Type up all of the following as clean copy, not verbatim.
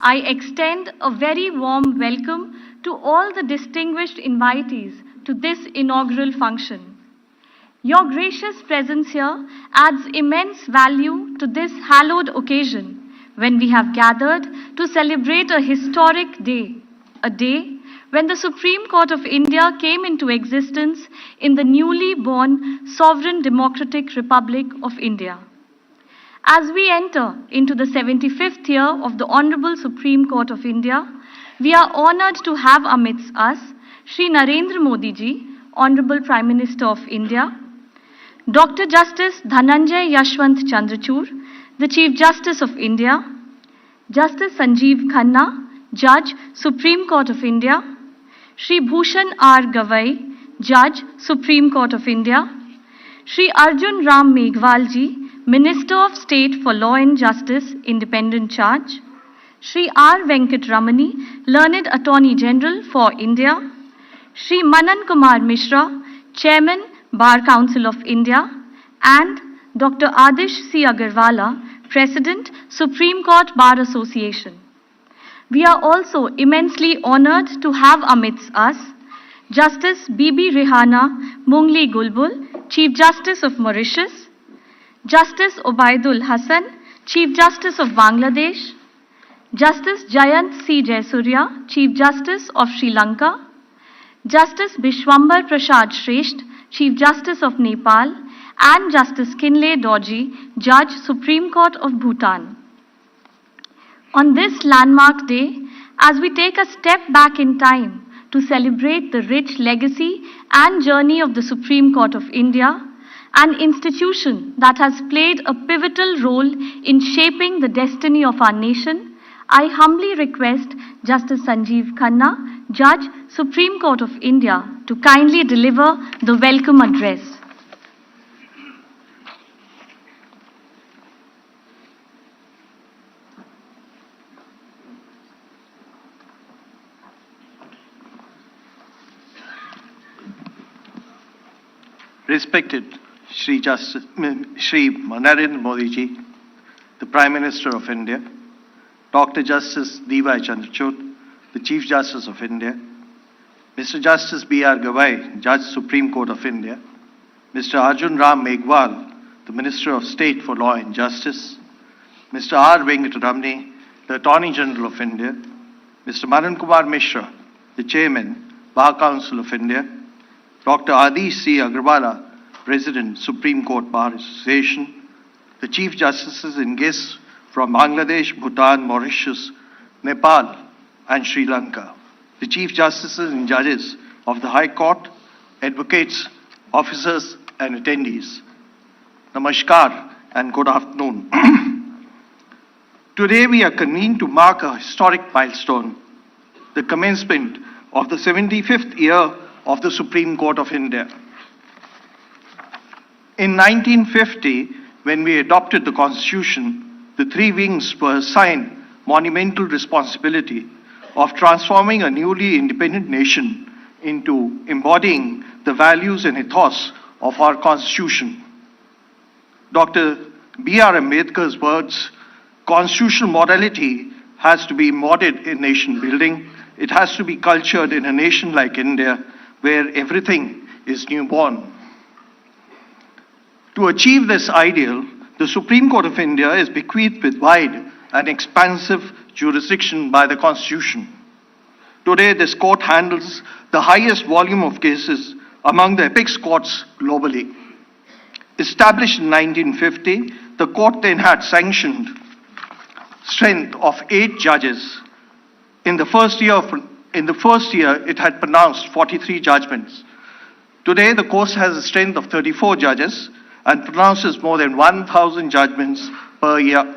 I extend a very warm welcome to all the distinguished invitees to this inaugural function. Your gracious presence here adds immense value to this hallowed occasion when we have gathered to celebrate a historic day, a day when the Supreme Court of India came into existence in the newly born Sovereign Democratic Republic of India. As we enter into the 75th year of the Honorable Supreme Court of India, we are honored to have amidst us Shri Narendra Modi ji, Honorable Prime Minister of India, Dr. Justice Dhananjay Yashwant Chandrachud, the Chief Justice of India, Justice Sanjeev Khanna, Judge, Supreme Court of India, Shri Bhushan R. Gavai, Judge, Supreme Court of India, Shri Arjun Ram Meghwal ji, Minister of State for Law and Justice, Independent Charge, Shri R. Venkat Ramani, Learned Attorney General for India, Shri Manan Kumar Mishra, Chairman, Bar Council of India, and Dr. Adish C. Agarwala, President, Supreme Court Bar Association. We are also immensely honored to have amidst us Justice Bibi Rehana Mungli Gulbul, Chief Justice of Mauritius, Justice Obaidul Hassan, Chief Justice of Bangladesh, Justice Jayant C. Jaisurya, Chief Justice of Sri Lanka, Justice Bishwambar Prasad Shresht, Chief Justice of Nepal, and Justice Kinley Dorji, Judge, Supreme Court of Bhutan. On this landmark day, as we take a step back in time to celebrate the rich legacy and journey of the Supreme Court of India, an institution that has played a pivotal role in shaping the destiny of our nation, I humbly request Justice Sanjeev Khanna, Judge, Supreme Court of India, to kindly deliver the welcome address. Respected Shri Narendra Modi ji, the Prime Minister of India, Dr. Justice D.Y. Chandrachud, the Chief Justice of India, Mr. Justice B.R. Gavai, Judge, Supreme Court of India, Mr. Arjun Ram Meghwal, the Minister of State for Law and Justice, Mr. R. Venkat Ramani, the Attorney General of India, Mr. Manan Kumar Mishra, the Chairman, Bar Council of India, Dr. Adish C. Agarwala, President, Supreme Court Bar Association, the Chief Justices and guests from Bangladesh, Bhutan, Mauritius, Nepal, and Sri Lanka, the Chief Justices and Judges of the High Court, advocates, officers, and attendees. Namaskar and good afternoon. Today we are convened to mark a historic milestone, the commencement of the 75th year of the Supreme Court of India. In 1950, when we adopted the Constitution, the three wings were assigned monumental responsibility of transforming a newly independent nation into embodying the values and ethos of our Constitution. Dr. B.R. Ambedkar's words, constitutional morality has to be embodied in nation building. It has to be cultured in a nation like India, where everything is newborn. To achieve this ideal, the Supreme Court of India is bequeathed with wide and expansive jurisdiction by the Constitution. Today, this court handles the highest volume of cases among the apex courts globally. Established in 1950, the court then had sanctioned strength of 8 judges. In the first year, it had pronounced 43 judgments. Today, the court has a strength of 34 judges and pronounces more than 1,000 judgments per year.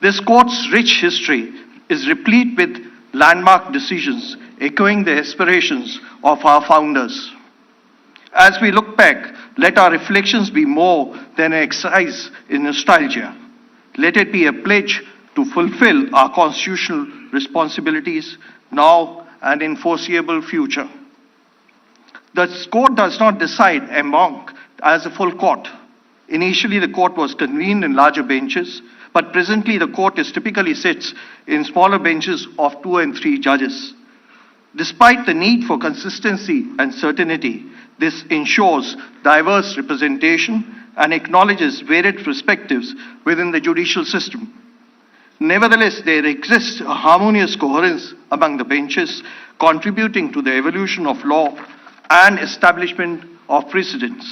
This court's rich history is replete with landmark decisions echoing the aspirations of our founders. As we look back, let our reflections be more than an exercise in nostalgia. Let it be a pledge to fulfill our constitutional responsibilities now and in foreseeable future. The court does not decide en banc as a full court. Initially, the court was convened in larger benches, but presently the court typically sits in smaller benches of 2 and 3 judges. Despite the need for consistency and certainty, this ensures diverse representation and acknowledges varied perspectives within the judicial system. Nevertheless, there exists a harmonious coherence among the benches, contributing to the evolution of law and establishment of precedents.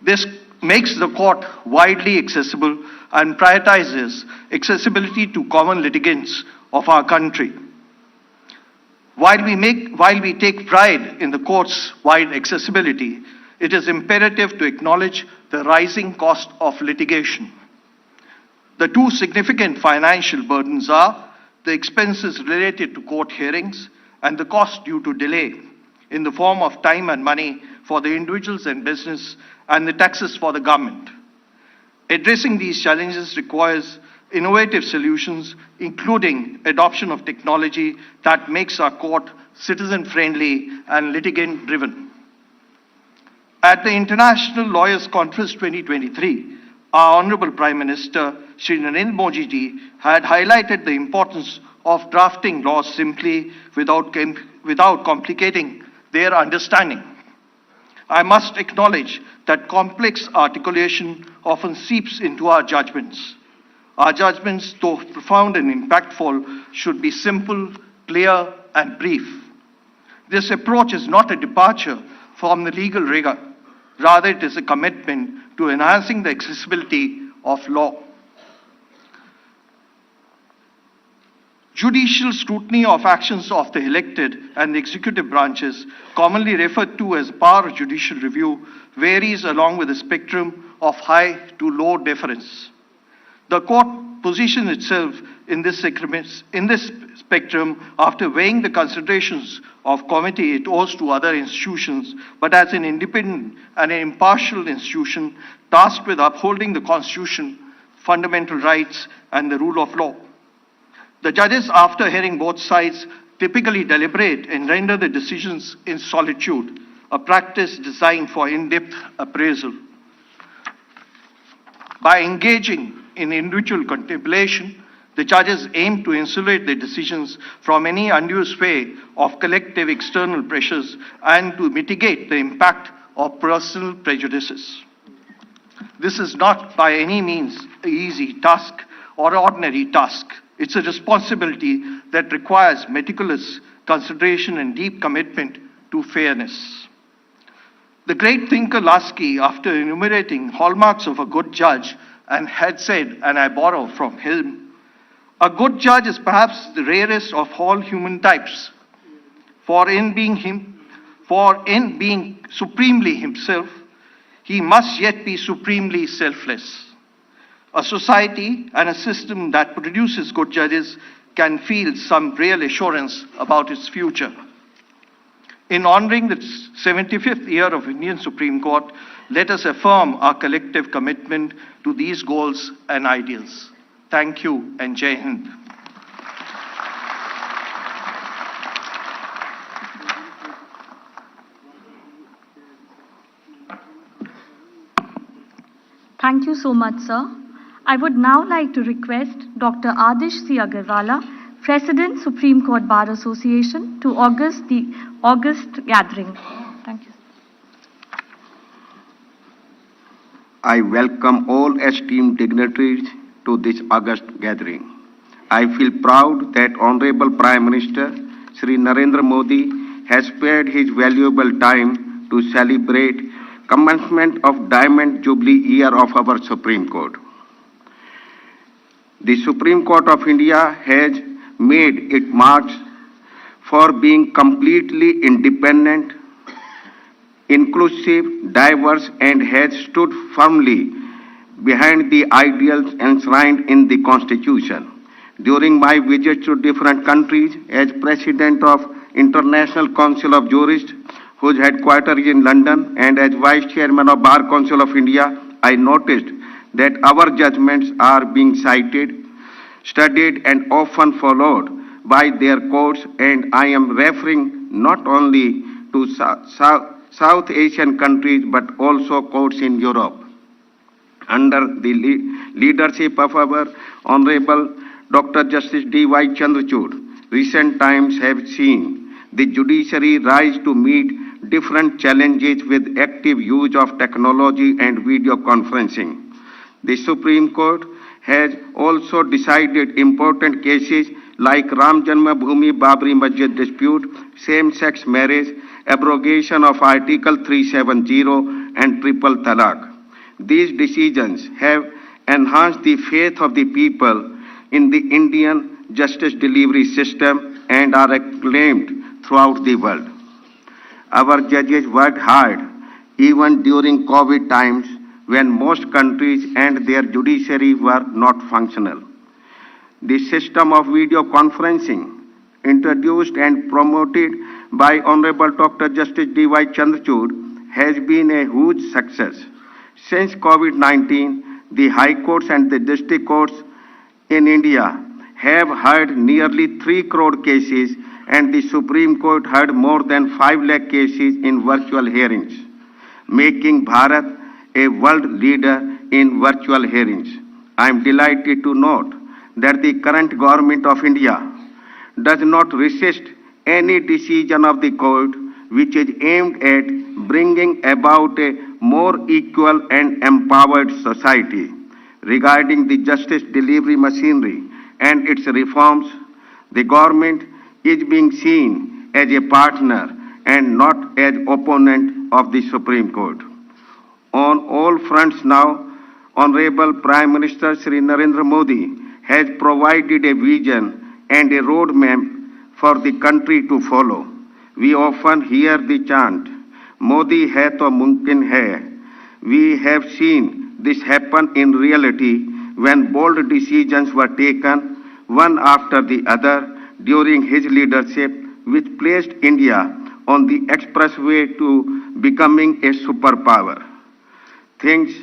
This makes the court widely accessible and prioritizes accessibility to common litigants of our country. While we take pride in the court's wide accessibility, it is imperative to acknowledge the rising cost of litigation. The two significant financial burdens are the expenses related to court hearings and the cost due to delay in the form of time and money for the individuals and business and the taxes for the government. Addressing these challenges requires innovative solutions, including adoption of technology that makes our court citizen-friendly and litigant-driven. At the International Lawyers Conference 2023, our Honorable Prime Minister, Shri Narendra Modi ji, had highlighted the importance of drafting laws simply without complicating their understanding. I must acknowledge that complex articulation often seeps into our judgments. Our judgments, though profound and impactful, should be simple, clear, and brief. This approach is not a departure from the legal rigor. Rather, it is a commitment to enhancing the accessibility of law. Judicial scrutiny of actions of the elected and the executive branches, commonly referred to as power of judicial review, varies along with a spectrum of high to low deference. The court positions itself in this spectrum after weighing the considerations of committee it owes to other institutions, but as an independent and an impartial institution tasked with upholding the Constitution, fundamental rights, and the rule of law. The judges, after hearing both sides, typically deliberate and render the decisions in solitude, a practice designed for in-depth appraisal. By engaging in individual contemplation, the judges aim to insulate their decisions from any undue sway of collective external pressures and to mitigate the impact of personal prejudices. This is not by any means an easy task or ordinary task. It's a responsibility that requires meticulous consideration and deep commitment to fairness. The great thinker Lasky, after enumerating hallmarks of a good judge, and had said, and I borrow from him, a good judge is perhaps the rarest of all human types, for in being supremely himself, he must yet be supremely selfless. A society and a system that produces good judges can feel some real assurance about its future. In honoring the 75th year of Indian Supreme Court, let us affirm our collective commitment to these goals and ideals. Thank you and Jai Hind. Thank you so much, sir. I would now like to request Dr. Adish C. Agarwala, President, Supreme Court Bar Association, to august the August gathering. Thank you. I welcome all esteemed dignitaries to this August gathering. I feel proud that Honorable Prime Minister Shri Narendra Modi has spared his valuable time to celebrate commencement of Diamond Jubilee year of our Supreme Court. The Supreme Court of India has made its marks for being completely independent, inclusive, diverse, and has stood firmly behind the ideals enshrined in the Constitution. During my visits to different countries as President of International Council of Jurists, whose headquarters is in London, and as Vice Chairman of Bar Council of India, I noticed that our judgments are being cited, studied, and often followed by their courts, and I am referring not only to South Asian countries but also courts in Europe. Under the leadership of our Honorable Dr. Justice D.Y. Chandrachud, recent times have seen the judiciary rise to meet different challenges with active use of technology and video conferencing. The Supreme Court has also decided important cases like Ram Janmabhoomi Babri Masjid dispute, same-sex marriage, abrogation of Article 370 and triple talaq. These decisions have enhanced the faith of the people in the Indian justice delivery system and are acclaimed throughout the world. Our judges worked hard even during COVID times when most countries and their judiciary were not functional. The system of video conferencing, introduced and promoted by Honorable Dr. Justice D.Y. Chandrachud, has been a huge success. Since COVID-19, the High Courts and the District Courts in India have heard nearly 3 crore cases, and the Supreme Court heard more than 5 lakh cases in virtual hearings, making Bharat a world leader in virtual hearings. I am delighted to note that the current government of India does not resist any decision of the court which is aimed at bringing about a more equal and empowered society. Regarding the justice delivery machinery and its reforms, the government is being seen as a partner and not as opponent of the Supreme Court. On all fronts now, Honorable Prime Minister Shri Narendra Modi has provided a vision and a roadmap for the country to follow. We often hear the chant, Modi hai to mumkin hai. We have seen this happen in reality when bold decisions were taken, one after the other, during his leadership, which placed India on the expressway to becoming a superpower. Things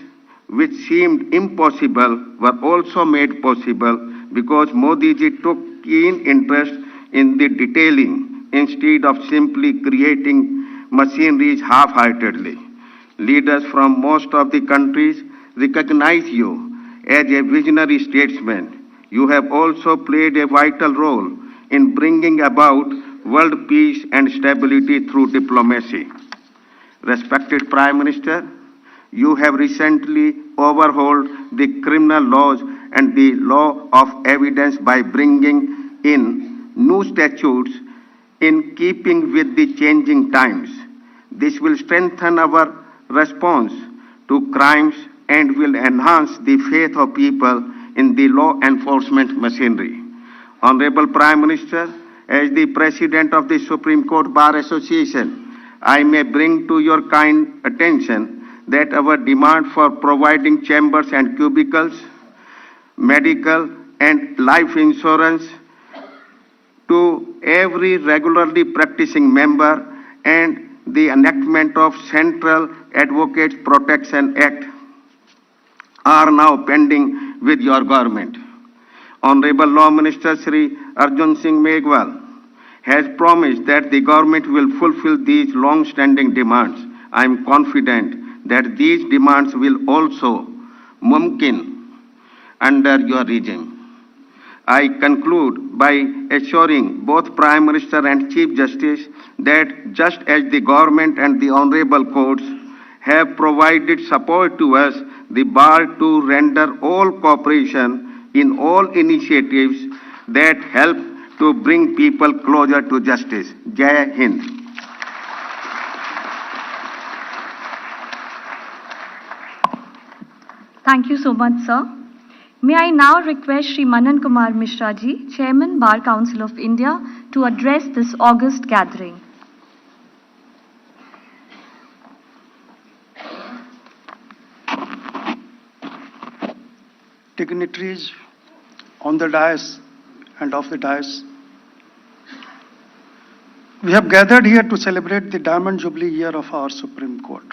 which seemed impossible were also made possible because Modi ji took keen interest in the detailing instead of simply creating machineries half-heartedly. Leaders from most of the countries recognize you as a visionary statesman. You have also played a vital role in bringing about world peace and stability through diplomacy. Respected Prime Minister, you have recently overhauled the criminal laws and the law of evidence by bringing in new statutes in keeping with the changing times. This will strengthen our response to crimes and will enhance the faith of people in the law enforcement machinery. Honorable Prime Minister, as the President of the Supreme Court Bar Association, I may bring to your kind attention that our demand for providing chambers and cubicles, medical and life insurance to every regularly practicing member and the enactment of Central Advocates Protection Act are now pending with your government. Honorable Law Minister Shri Arjun Singh Meghwal has promised that the government will fulfill these long-standing demands. I am confident that these demands will also mumkin under your regime. I conclude by assuring both Prime Minister and Chief Justice that just as the government and the honorable courts have provided support to us, the bar to render all cooperation in all initiatives that help to bring people closer to justice. Jai Hind. Thank you so much, sir. May I now request Shri Manan Kumar Mishra ji, Chairman Bar Council of India, to address this august gathering. Dignitaries on the dais and off the dais, we have gathered here to celebrate the Diamond Jubilee year of our Supreme Court.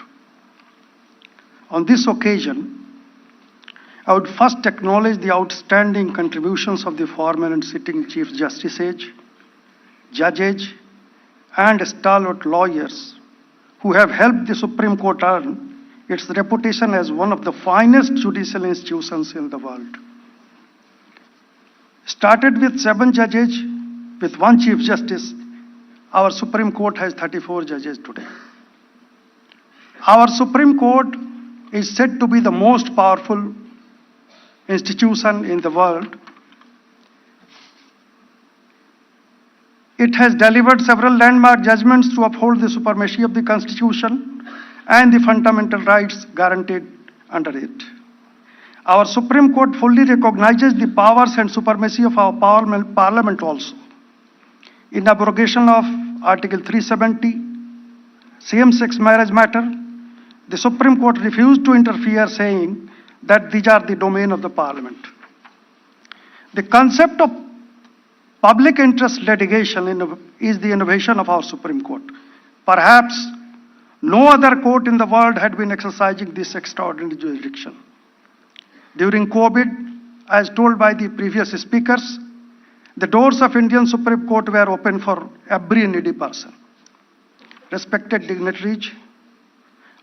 On this occasion, I would first acknowledge the outstanding contributions of the former and sitting Chief Justices, judges, and stalwart lawyers who have helped the Supreme Court earn its reputation as one of the finest judicial institutions in the world. Started with 7 judges, with 1 Chief Justice, our Supreme Court has 34 judges today. Our Supreme Court is said to be the most powerful institution in the world. It has delivered several landmark judgments to uphold the supremacy of the Constitution and the fundamental rights guaranteed under it. Our Supreme Court fully recognizes the powers and supremacy of our Parliament also. In abrogation of Article 370, same-sex marriage matter, the Supreme Court refused to interfere, saying that these are the domain of the Parliament. The concept of public interest litigation is the innovation of our Supreme Court. Perhaps no other court in the world had been exercising this extraordinary jurisdiction. During COVID, as told by the previous speakers, the doors of Indian Supreme Court were open for every needy person. Respected dignitaries,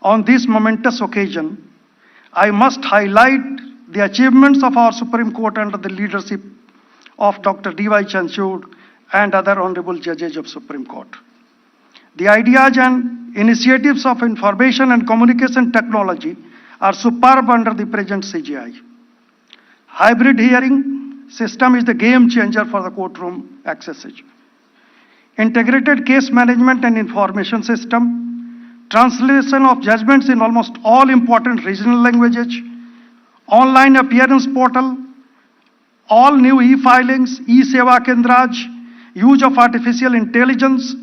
on this momentous occasion, I must highlight the achievements of our Supreme Court under the leadership of Dr. D.Y. Chanchud and other honorable judges of Supreme Court. The ideas and initiatives of information and communication technology are superb under the present CGI. Hybrid hearing system is the game changer for the courtroom access. Integrated case management and information system, translation of judgments in almost all important regional languages, online appearance portal, all new e-filings, e-seva kendras, use of artificial intelligence,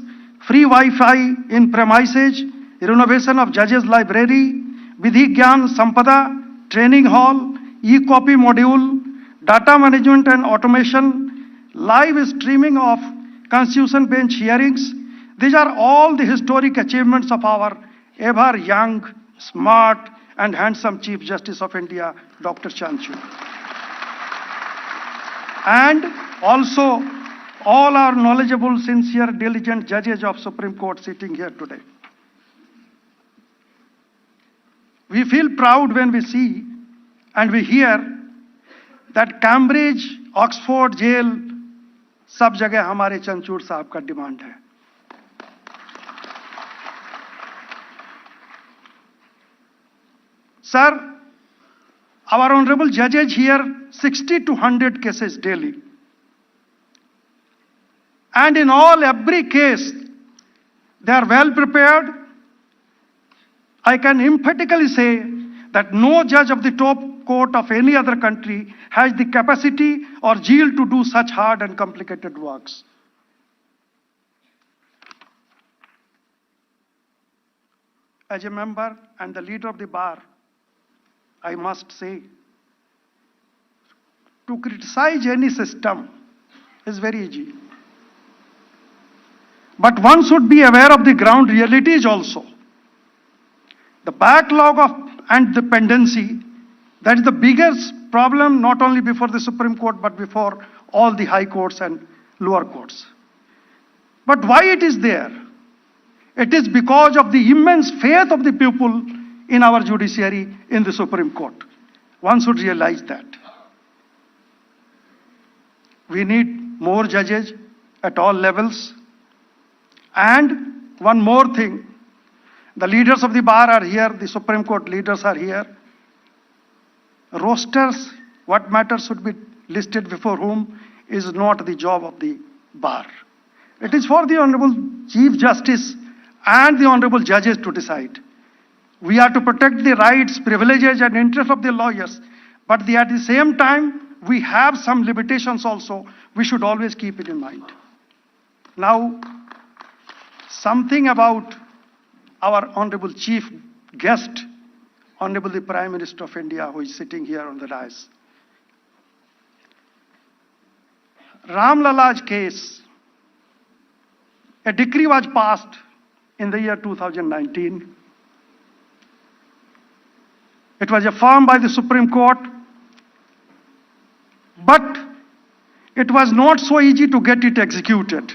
free Wi-Fi in premises, renovation of judges' library, Vidhi Gyan Sampada, training hall, e-copy module, data management and automation, live streaming of Constitution bench hearings. These are all the historic achievements of our ever young, smart and handsome Chief Justice of India, Dr. Chanchud. And also all our knowledgeable, sincere, diligent judges of Supreme Court sitting here today. We feel proud when we see and we hear that Cambridge, Oxford jail, सब जगह हमारे चंचूड़ साहब का demand है. Sir, our honorable judges hear 60 to 100 cases daily. And in every case, they are well prepared. I can emphatically say that no judge of the top court of any other country has the capacity or zeal to do such hard and complicated works. As a member and the leader of the bar, I must say, to criticize any system is very easy. But one should be aware of the ground realities also. The backlog and dependency, that is the biggest problem not only before the Supreme Court but before all the high courts and lower courts. But why it is there? It is because of the immense faith of the people in our judiciary in the Supreme Court. One should realize that. We need more judges at all levels. And one more thing, the leaders of the bar are here, the Supreme Court leaders are here. Rosters, what matters should be listed before whom is not the job of the bar. It is for the Honorable Chief Justice and the Honorable Judges to decide. We are to protect the rights, privileges and interests of the lawyers, but at the same time, we have some limitations also. We should always keep it in mind. Now, something about our Honorable Chief Guest, Honorable the Prime Minister of India, who is sitting here on the dais. Ram Lala's case, a decree was passed in the year 2019. It was affirmed by the Supreme Court, but it was not so easy to get it executed.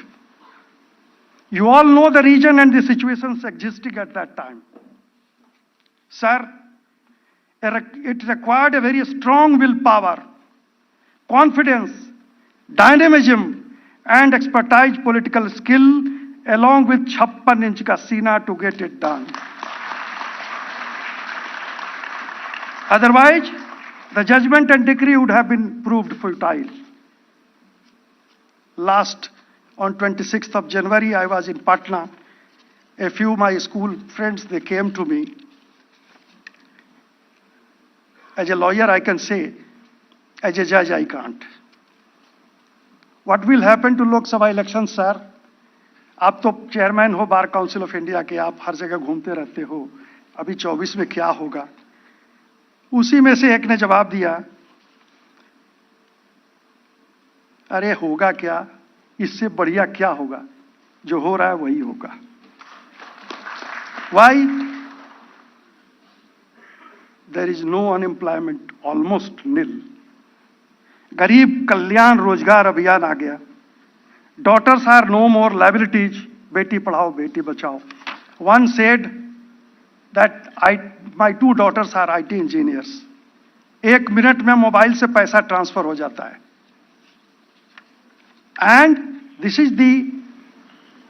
You all know the region and the situations existing at that time. Sir, It required a very strong willpower, confidence, dynamism, and expertise political skill, along with 56 inch ka sina to get it done. Otherwise, the judgment and decree would have been proved futile. Last, on 26th of January, I was in Patna. A few of my school friends, they came to me. As a lawyer, I can say, as a judge, I can't. What will happen to Lok Sabha elections, sir? आप तो chairman हो बार council of India के, आप हर जगह घूमते रहते हो, अभी 24 में क्या होगा? उसी में से एक ने जवाब दिया, अरे होगा क्या, इससे बढ़िया क्या होगा, जो हो रहा है वही होगा. Why? There is no unemployment, almost nil. गरीब कल्याण रोजगार अभियान आ गया. Daughters are no more liabilities. Beti Padhao Beti Bachao. One said that my 2 daughters are IT engineers. 1 minute में मोबाइल से पैसा ट्रांसफर हो जाता है. And this is the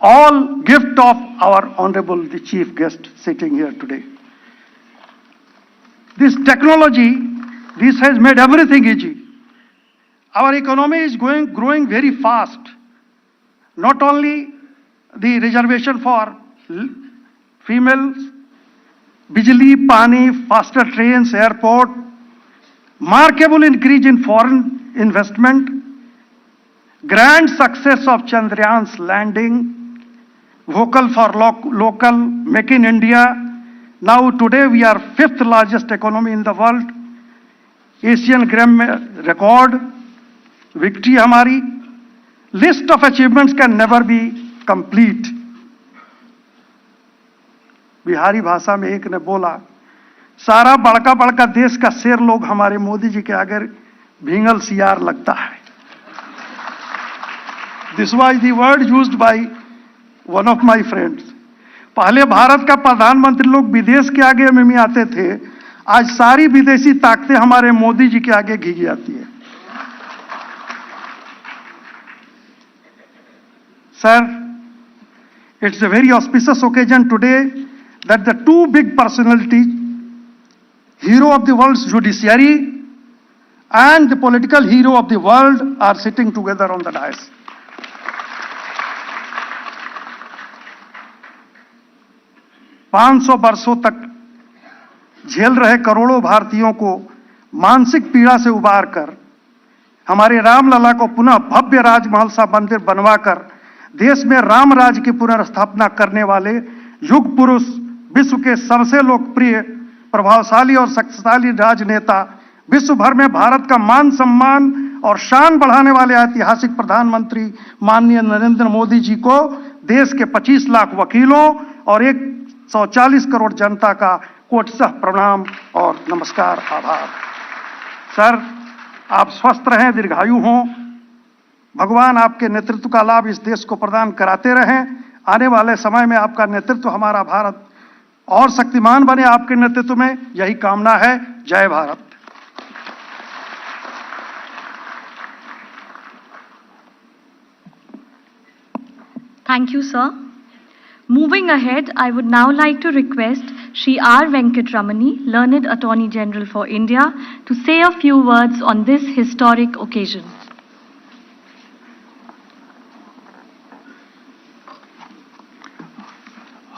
all gift of our honorable the chief guest sitting here today. This technology, this has made everything easy. Our economy is growing very fast. Not only the reservation for females, bijli, pani, faster trains, airport, markable increase in foreign investment, grand success of Chandrayaan's landing, vocal for local, make in India. Now today we are 5th largest economy in the world. Asian Games record, victory हमारी. List of achievements can never be complete. Bihari भाषा में एक ने बोला, सारा बड़का बड़का देश का शेर लोग हमारे मोदी जी के आगे भींगल सियार लगता है. This was the word used by one of my friends. पहले भारत का प्रधानमंत्री लोग विदेश के आगे में आते थे, आज सारी विदेशी ताकतें हमारे मोदी जी के आगे घिस जाती है. Sir, it's a very auspicious occasion today that the 2 big personalities, hero of the world's judiciary and the political hero of the world, are sitting together on the dais. $500 वर्षों तक झेल रहे करोड़ों भारतीयों को मानसिक पीड़ा से उबारकर हमारे रामलला को पुनः भव्य राजमहल सा मंदिर बनवाकर देश में राम राज्य की पुनर्स्थापना करने वाले युग पुरुष, विश्व के सबसे लोकप्रिय, प्रभावशाली और शक्तिशाली राजनेता, विश्व भर में भारत का मान सम्मान और शान बढ़ाने वाले ऐतिहासिक प्रधानमंत्री माननीय नरेंद्र मोदी जी को देश के 25 लाख वकीलों और 140 करोड़ जनता का कोटिशः प्रणाम और नमस्कार, आभार. सर, आप स्वस्थ रहें, दीर्घायु हों. भगवान आपके नेतृत्व का लाभ इस देश को प्रदान कराते रहें. आने वाले समय में आपका नेतृत्व, हमारा भारत और शक्तिमान बने आपके नेतृत्व में, यही कामना है. जय Bharat. Thank you, sir. Moving ahead, I would now like to request Shri R. Venkatramani, Learned Attorney General for India, to say a few words on this historic occasion.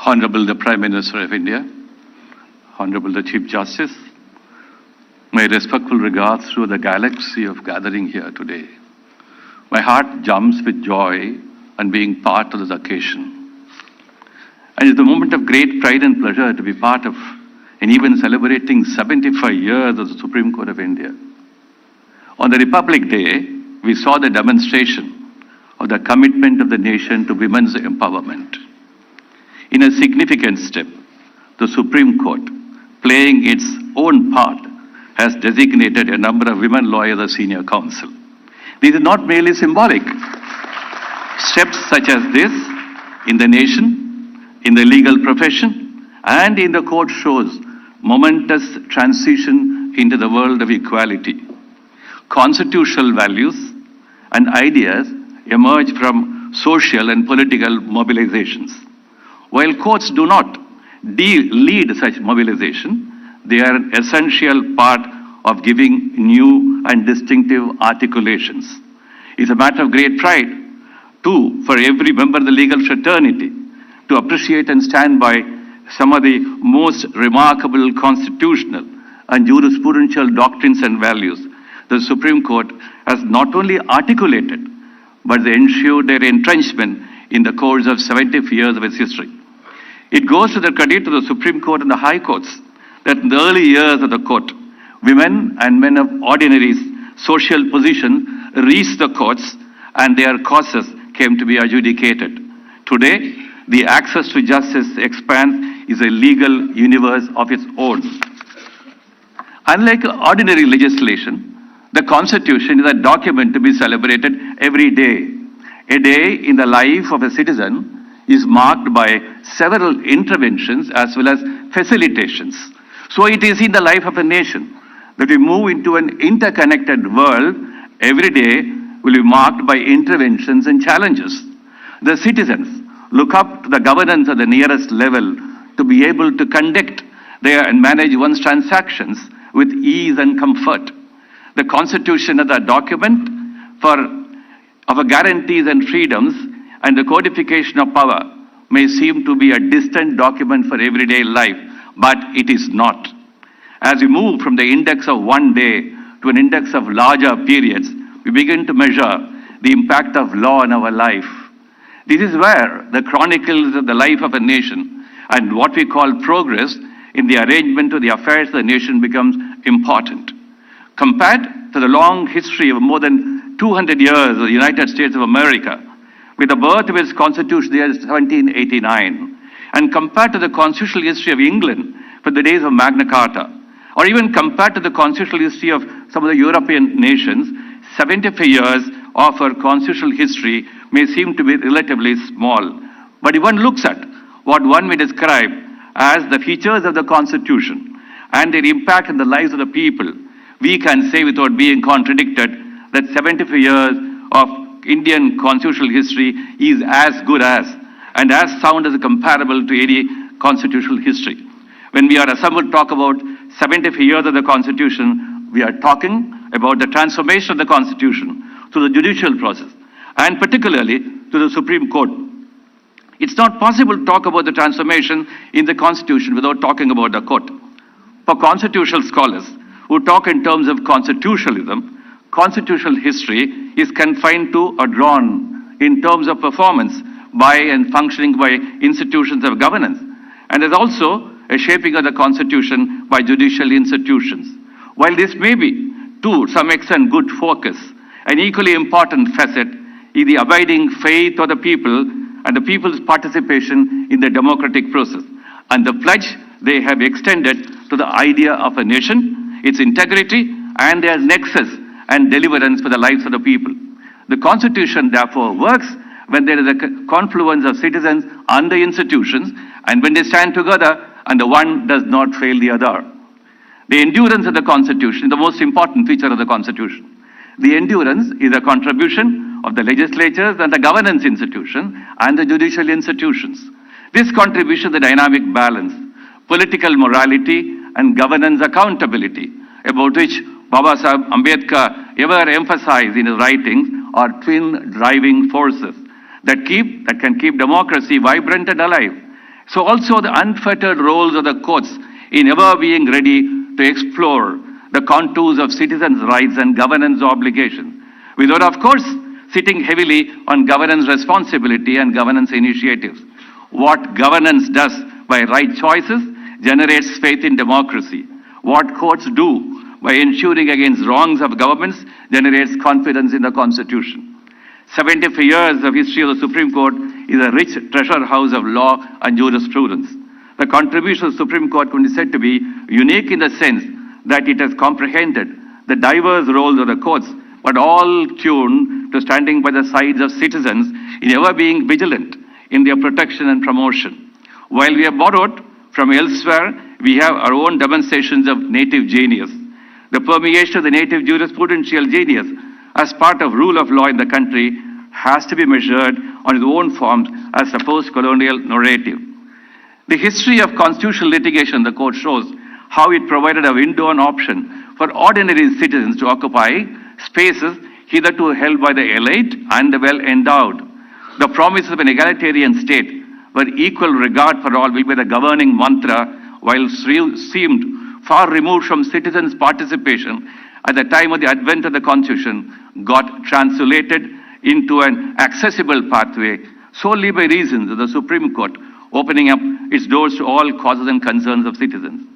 Honorable the Prime Minister of India, Honorable the Chief Justice, my respectful regards to the galaxy of gathering here today. My heart jumps with joy on being part of this occasion. And it's a moment of great pride and pleasure to be part of and even celebrating 75 years of the Supreme Court of India. On the Republic Day, we saw the demonstration of the commitment of the nation to women's empowerment. In a significant step, the Supreme Court, playing its own part, has designated a number of women lawyers as senior counsel. These are not merely symbolic. Steps such as this in the nation, in the legal profession, and in the court shows momentous transition into the world of equality. Constitutional values and ideas emerge from social and political mobilizations. While courts do not lead such mobilization, they are an essential part of giving new and distinctive articulations. It's a matter of great pride, too, for every member of the legal fraternity to appreciate and stand by some of the most remarkable constitutional and jurisprudential doctrines and values the Supreme Court has not only articulated, but they ensured their entrenchment in the course of 70 years of its history. It goes to the credit of the Supreme Court and the High Courts that in the early years of the court, women and men of ordinary social position reached the courts and their causes came to be adjudicated. Today, the access to justice expands is a legal universe of its own. Unlike ordinary legislation, the Constitution is a document to be celebrated every day. A day in the life of a citizen is marked by several interventions as well as facilitations. So it is in the life of a nation that we move into an interconnected world. Every day will be marked by interventions and challenges. The citizens look up to the governance at the nearest level to be able to conduct and manage one's transactions with ease and comfort. The Constitution is a document of a guarantees and freedoms, and the codification of power may seem to be a distant document for everyday life, but it is not. As we move from the index of one day to an index of larger periods, we begin to measure the impact of law in our life. This is where the chronicles of the life of a nation and what we call progress in the arrangement of the affairs of the nation becomes important. Compared to the long history of more than 200 years of the United States of America, with the birth of its Constitution in 1789, and compared to the constitutional history of England for the days of Magna Carta, or even compared to the constitutional history of some of the European nations, 75 years of our constitutional history may seem to be relatively small. But if one looks at what one may describe as the features of the Constitution and their impact on the lives of the people, we can say without being contradicted that 75 years of Indian constitutional history is as good as and as sound as comparable to any constitutional history. When we are assembled to talk about 75 years of the Constitution, we are talking about the transformation of the Constitution through the judicial process, and particularly to the Supreme Court. It's not possible to talk about the transformation in the Constitution without talking about the court. For constitutional scholars who talk in terms of constitutionalism, constitutional history is confined to or drawn in terms of performance by and functioning by institutions of governance. And there's also a shaping of the Constitution by judicial institutions. While this may be, to some extent, good focus, an equally important facet is the abiding faith of the people and the people's participation in the democratic process, and the pledge they have extended to the idea of a nation, its integrity, and their nexus and deliverance for the lives of the people. The Constitution, therefore, works when there is a confluence of citizens and the institutions, and when they stand together and the one does not fail the other. The endurance of the Constitution is the most important feature of the Constitution. The endurance is a contribution of the legislatures and the governance institution and the judicial institutions. This contribution to the dynamic balance, political morality and governance accountability, about which Baba Sahib Ambedkar ever emphasized in his writings, are twin driving forces that can keep democracy vibrant and alive. So also the unfettered roles of the courts in ever being ready to explore the contours of citizens' rights and governance obligations, without, of course, sitting heavily on governance responsibility and governance initiatives. What governance does by right choices generates faith in democracy. What courts do by ensuring against wrongs of governments generates confidence in the Constitution. 75 years of history of the Supreme Court is a rich treasure house of law and jurisprudence. The contribution of the Supreme Court can be said to be unique in the sense that it has comprehended the diverse roles of the courts, but all tuned to standing by the sides of citizens in ever being vigilant in their protection and promotion. While we have borrowed from elsewhere we have our own demonstrations of native genius. The permeation of the native jurisprudential genius as part of rule of law in the country has to be measured on its own forms as a post-colonial narrative. The history of constitutional litigation, the court shows how it provided a window and option for ordinary citizens to occupy spaces hitherto held by the elite and the well-endowed. The promise of an egalitarian state where equal regard for all will be the governing mantra, while seemed far removed from citizens' participation at the time of the advent of the Constitution, got translated into an accessible pathway solely by reasons of the Supreme Court opening up its doors to all causes and concerns of citizens.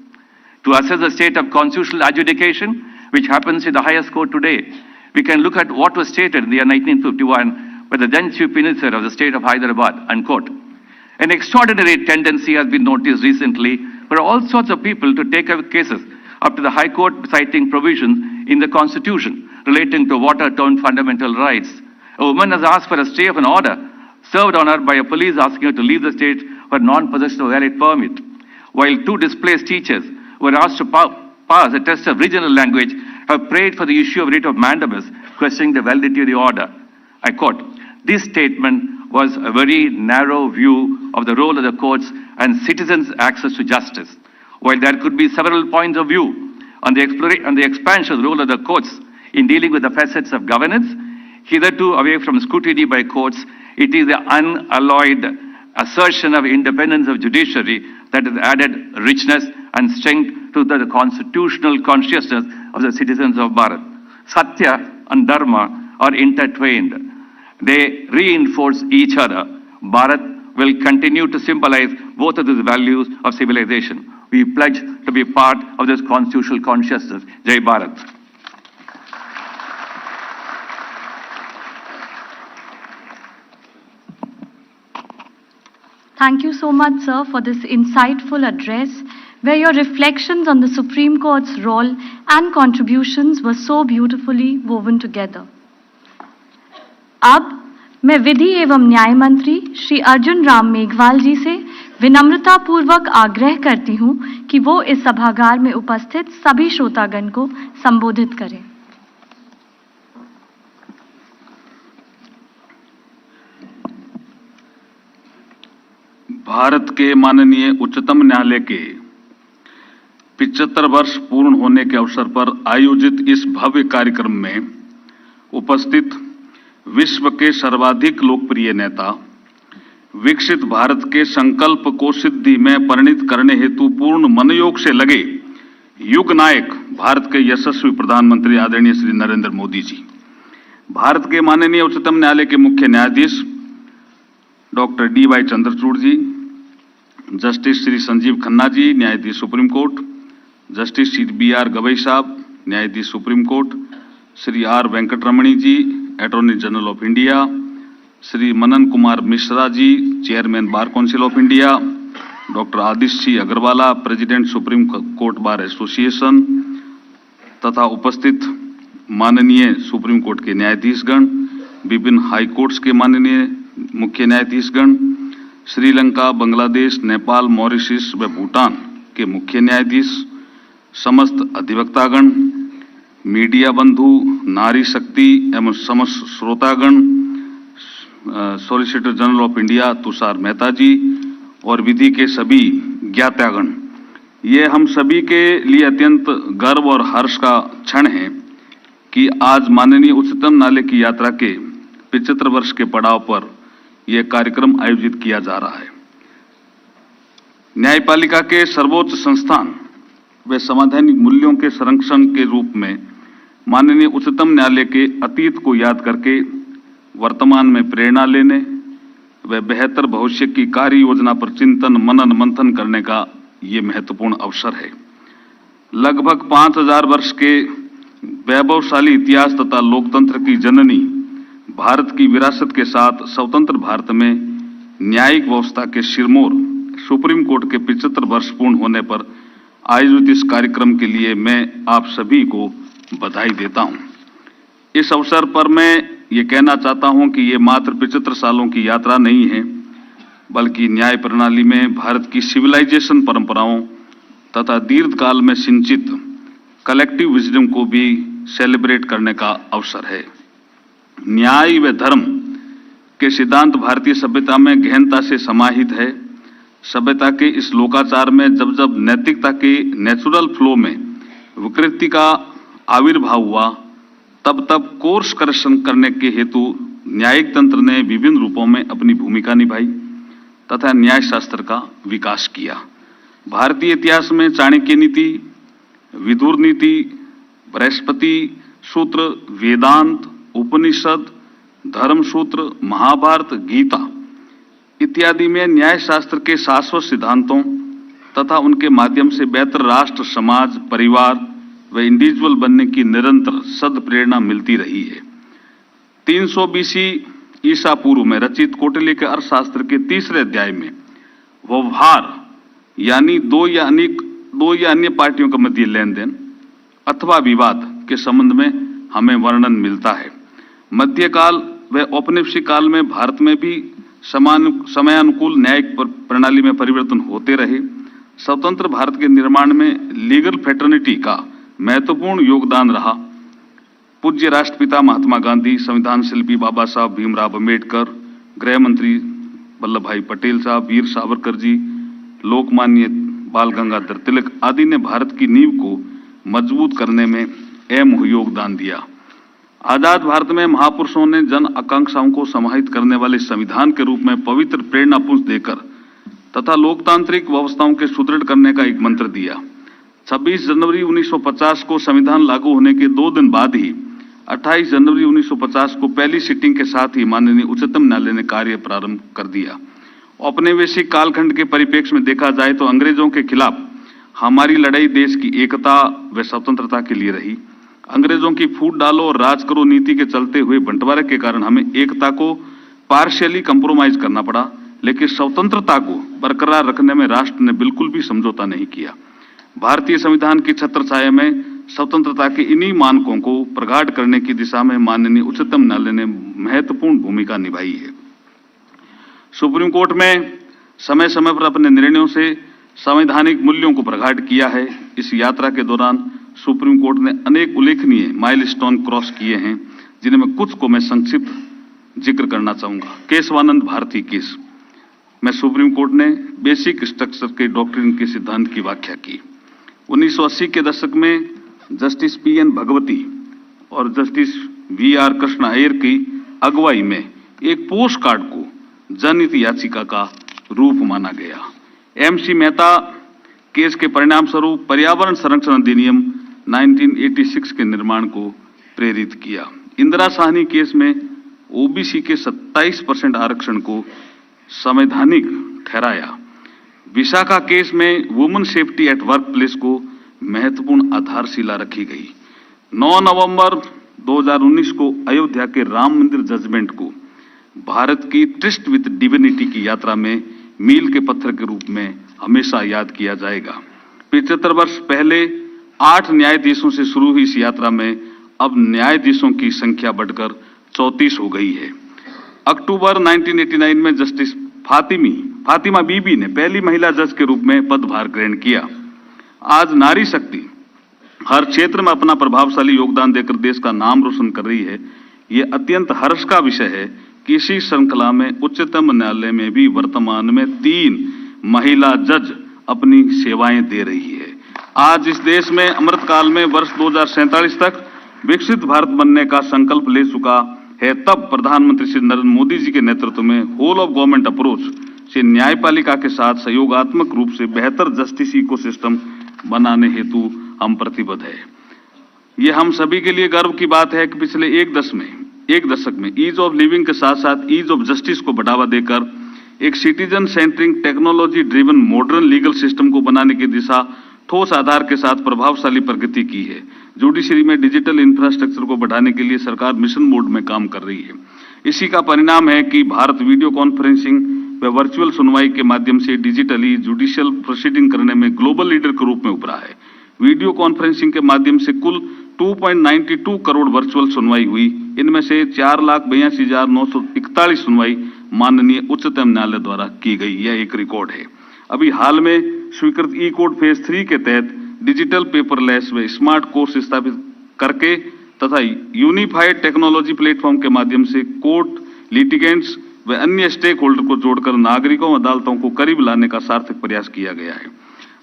To assess the state of constitutional adjudication, which happens in the highest court today, we can look at what was stated in the year 1951 by the then Chief Minister of the state of Hyderabad, unquote. An extraordinary tendency has been noticed recently for all sorts of people to take up cases up to the High Court citing provisions in the Constitution relating to what are termed fundamental rights. A woman has asked for a stay of an order served on her by a police asking her to leave the state for non-possession of a valid permit, while two displaced teachers were asked to pass a test of regional language have prayed for the issue of writ of mandamus, questioning the validity of the order. I quote, "This statement was a very narrow view of the role of the courts and citizens' access to justice. While there could be several points of view on the expansion of the role of the courts in dealing with the facets of governance, hitherto away from scrutiny by courts, it is the unalloyed assertion of independence of judiciary that has added richness and strength to the constitutional consciousness of the citizens of Bharat. Satya and Dharma are intertwined. They reinforce each other. Bharat will continue to symbolize both of these values of civilization. We pledge to be part of this constitutional consciousness. Jai Bharat. Thank you so much, sir, for this insightful address, where your reflections on the Supreme Court's role and contributions were so beautifully woven together. अब मैं विधि एवं न्याय मंत्री श्री अर्जुन राम मेघवाल जी से विनम्रता पूर्वक आग्रह करती हूं कि वो इस सभागार में उपस्थित सभी श्रोतागण को संबोधित करें। भारत के माननीय उच्चतम न्यायालय के 75 वर्ष पूर्ण होने के अवसर पर आयोजित इस भव्य कार्यक्रम में उपस्थित विश्व के सर्वाधिक लोकप्रिय नेता, विकसित भारत के संकल्प को सिद्धि में परिणित करने हेतु पूर्ण मनोयोग से लगे युग नायक भारत के यशस्वी प्रधानमंत्री आदरणीय श्री नरेंद्र मोदी जी, भारत के माननीय उच्चतम न्यायालय के मुख्य न्यायाधीश doctor D.Y. Chandrachud ji, justice Shri Sanjiv Khanna ji, न्यायाधीश supreme court, justice Shri B.R. Gavai साहब, न्यायाधीश supreme court, Shri R. Venkataramani ji, attorney general of India, Shri Manan Kumar Mishra ji, chairman bar council of India, doctor Adish Aggarwala, president supreme court bar association, तथा उपस्थित माननीय सुप्रीम कोर्ट के न्यायाधीशगण, विभिन्न हाई कोर्ट्स के माननीय मुख्य न्यायाधीशगण, श्रीलंका, बांग्लादेश, नेपाल, मॉरिशस व भूटान के मुख्य न्यायाधीश, समस्त अधिवक्तागण, मीडिया बंधु, नारी शक्ति एवं समस्त श्रोतागण, solicitor general of India Tushar Mehta ji और विधि के सभी ज्ञातागण, ये हम सभी के लिए अत्यंत गर्व और हर्ष का क्षण है कि आज माननीय उच्चतम न्यायालय की यात्रा के 75 वर्ष के पड़ाव पर यह कार्यक्रम आयोजित किया जा रहा है। न्यायपालिका के सर्वोच्च संस्थान व संवैधानिक मूल्यों के संरक्षण के रूप में माननीय उच्चतम न्यायालय के अतीत को याद करके वर्तमान में प्रेरणा लेने व बेहतर भविष्य की कार्य योजना पर चिंतन, मनन, मंथन करने का ये महत्वपूर्ण अवसर है। लगभग 5000 वर्ष के वैभवशाली इतिहास तथा लोकतंत्र की जननी भारत की विरासत के साथ स्वतंत्र भारत में न्यायिक व्यवस्था के सिरमौर सुप्रीम कोर्ट के 75 वर्ष पूर्ण होने पर आयोजित इस कार्यक्रम के लिए मैं आप सभी को बधाई देता हूं। इस अवसर पर मैं ये कहना चाहता हूं कि ये मात्र 75 सालों की यात्रा नहीं है, बल्कि न्याय प्रणाली में भारत की सिविलाइजेशन परंपराओं तथा दीर्घकाल में सिंचित कलेक्टिव विजडम को भी सेलिब्रेट करने का अवसर है। न्याय व धर्म के सिद्धांत भारतीय सभ्यता में गहनता से समाहित है। सभ्यता के इस लोकाचार में जब जब नैतिकता के नेचुरल फ्लो में विकृति का आविर्भाव हुआ, तब तब कोर्स करेक्शन करने के हेतु न्यायिक तंत्र ने विभिन्न रूपों में अपनी भूमिका निभाई तथा न्याय शास्त्र का विकास किया। भारतीय इतिहास में चाणक्य नीति, विदुर नीति, बृहस्पति सूत्र, वेदांत, उपनिषद, धर्मसूत्र, महाभारत, गीता इत्यादि में न्याय शास्त्र के शाश्वत सिद्धांतों तथा उनके माध्यम से बेहतर राष्ट्र, समाज, परिवार व इंडिविजुअल बनने की निरंतर सद्प्रेरणा मिलती रही है। 300 BC ईसा पूर्व में रचित कौटिल्य के अर्थशास्त्र के 3रे अध्याय में व्यवहार यानी दो या अन्य पार्टियों के मध्य लेन देन अथवा विवाद के संबंध में हमें वर्णन मिलता है। मध्यकाल व औपनिवेशिक काल में भारत में भी समयानुकूल न्यायिक प्रणाली में परिवर्तन होते रहे। स्वतंत्र भारत के निर्माण में लीगल फ्रेटर्निटी का महत्वपूर्ण योगदान रहा। पूज्य राष्ट्रपिता महात्मा गांधी, संविधान शिल्पी बाबा साहब भीमराव अम्बेडकर, गृह मंत्री वल्लभ भाई पटेल साहब, वीर सावरकर जी, लोकमान्य बाल गंगाधर तिलक आदि ने भारत की नींव को मजबूत करने में अहम योगदान दिया। आजाद भारत में महापुरुषों ने जन आकांक्षाओं को समाहित करने वाले संविधान के रूप में पवित्र प्रेरणा पुंज देकर तथा लोकतांत्रिक व्यवस्थाओं के सुदृढ़ करने का एक मंत्र दिया। 26 जनवरी 1950 को संविधान लागू होने के 2 दिन बाद ही 28 जनवरी 1950 को पहली सिटिंग के साथ ही माननीय उच्चतम न्यायालय ने कार्य प्रारंभ कर दिया। औपनिवेशिक कालखंड के परिप्रेक्ष्य में देखा जाए तो अंग्रेजों के खिलाफ हमारी लड़ाई देश की एकता व स्वतंत्रता के लिए रही। अंग्रेजों की फूट डालो और राज करो नीति के चलते हुए बंटवारे के कारण हमें एकता को पार्शियली कंप्रोमाइज करना पड़ा, लेकिन स्वतंत्रता को बरकरार रखने में राष्ट्र ने बिल्कुल भी समझौता नहीं किया। भारतीय संविधान की छत्रछाया में स्वतंत्रता के इन्हीं मानकों को प्रगाढ़ करने की दिशा में माननीय उच्चतम न्यायालय ने महत्वपूर्ण भूमिका निभाई है। सुप्रीम कोर्ट में समय समय पर अपने निर्णयों से संवैधानिक मूल्यों को प्रगाढ़ किया है। इस यात्रा के दौरान सुप्रीम कोर्ट ने अनेक उल्लेखनीय माइलस्टोन क्रॉस किए हैं, जिनमें कुछ को मैं संक्षिप्त जिक्र करना चाहूंगा। केशवानंद भारती केस में सुप्रीम कोर्ट ने बेसिक स्ट्रक्चर के डॉक्ट्रिन के सिद्धांत की व्याख्या की। 1980 के दशक में जस्टिस PN भगवती और जस्टिस VR कृष्ण अय्यर की अगुवाई में एक पोस्ट कार्ड को जनहित याचिका का रूप माना गया। MC मेहता केस के परिणाम स्वरूप पर्यावरण संरक्षण अधिनियम 1986 के निर्माण को प्रेरित किया। इंदिरा साहनी केस में OBC के 27% आरक्षण को संवैधानिक ठहराया। विशाखा केस में women safety at work place को महत्वपूर्ण आधारशिला रखी गई। 9 नवंबर 2019 को अयोध्या के राम मंदिर जजमेंट को भारत की ट्रस्ट विद डिविनिटी की यात्रा में मील के पत्थर के रूप में हमेशा याद किया जाएगा। 75 वर्ष पहले 8 न्यायाधीशों से शुरू हुई इस यात्रा में अब न्यायाधीशों की संख्या बढ़कर 34 हो गई है। अक्टूबर 1989 में जस्टिस फातिमा बीबी ने पहली महिला जज के रूप में पदभार ग्रहण किया। आज नारी शक्ति हर क्षेत्र में अपना प्रभावशाली योगदान देकर देश का नाम रोशन कर रही है। ये अत्यंत हर्ष का विषय है कि इसी श्रृंखला में उच्चतम न्यायालय में भी वर्तमान में 3 महिला जज अपनी सेवाएं दे रही है। आज इस देश में अमृतकाल में वर्ष 2047 तक विकसित भारत बनने का संकल्प ले चुका है। तब प्रधानमंत्री श्री नरेंद्र मोदी जी के नेतृत्व में होल ऑफ गवर्नमेंट अप्रोच से न्यायपालिका के साथ सहयोगात्मक रूप से बेहतर जस्टिस इकोसिस्टम बनाने हेतु हम प्रतिबद्ध है। ये हम सभी के लिए गर्व की बात है कि पिछले एक दशक में ईज ऑफ लिविंग के साथ साथ ईज ऑफ जस्टिस को बढ़ावा देकर एक citizen centric technology driven modern legal system को बनाने की दिशा ठोस आधार के साथ प्रभावशाली प्रगति की है। जुडिशरी में डिजिटल इंफ्रास्ट्रक्चर को बढ़ाने के लिए सरकार मिशन मोड में काम कर रही है। इसी का परिणाम है कि भारत वीडियो कॉन्फ्रेंसिंग व वर्चुअल सुनवाई के माध्यम से डिजिटली जुडिशियल प्रोसीडिंग करने में ग्लोबल लीडर के रूप में उभरा है। वीडियो कॉन्फ्रेंसिंग के माध्यम से कुल 2.92 करोड़ वर्चुअल सुनवाई हुई। इनमें से 4,82,941 सुनवाई माननीय उच्चतम न्यायालय द्वारा की गई। यह एक रिकॉर्ड है। अभी हाल में स्वीकृत ई कोर्ट फेज 3 के तहत डिजिटल पेपरलेस व स्मार्ट कोर्स स्थापित करके तथा यूनिफाइड टेक्नोलॉजी प्लेटफॉर्म के माध्यम से कोर्ट, लिटिगेंट्स व अन्य स्टेक होल्डर को जोड़कर नागरिकों व अदालतों को करीब लाने का सार्थक प्रयास किया गया है।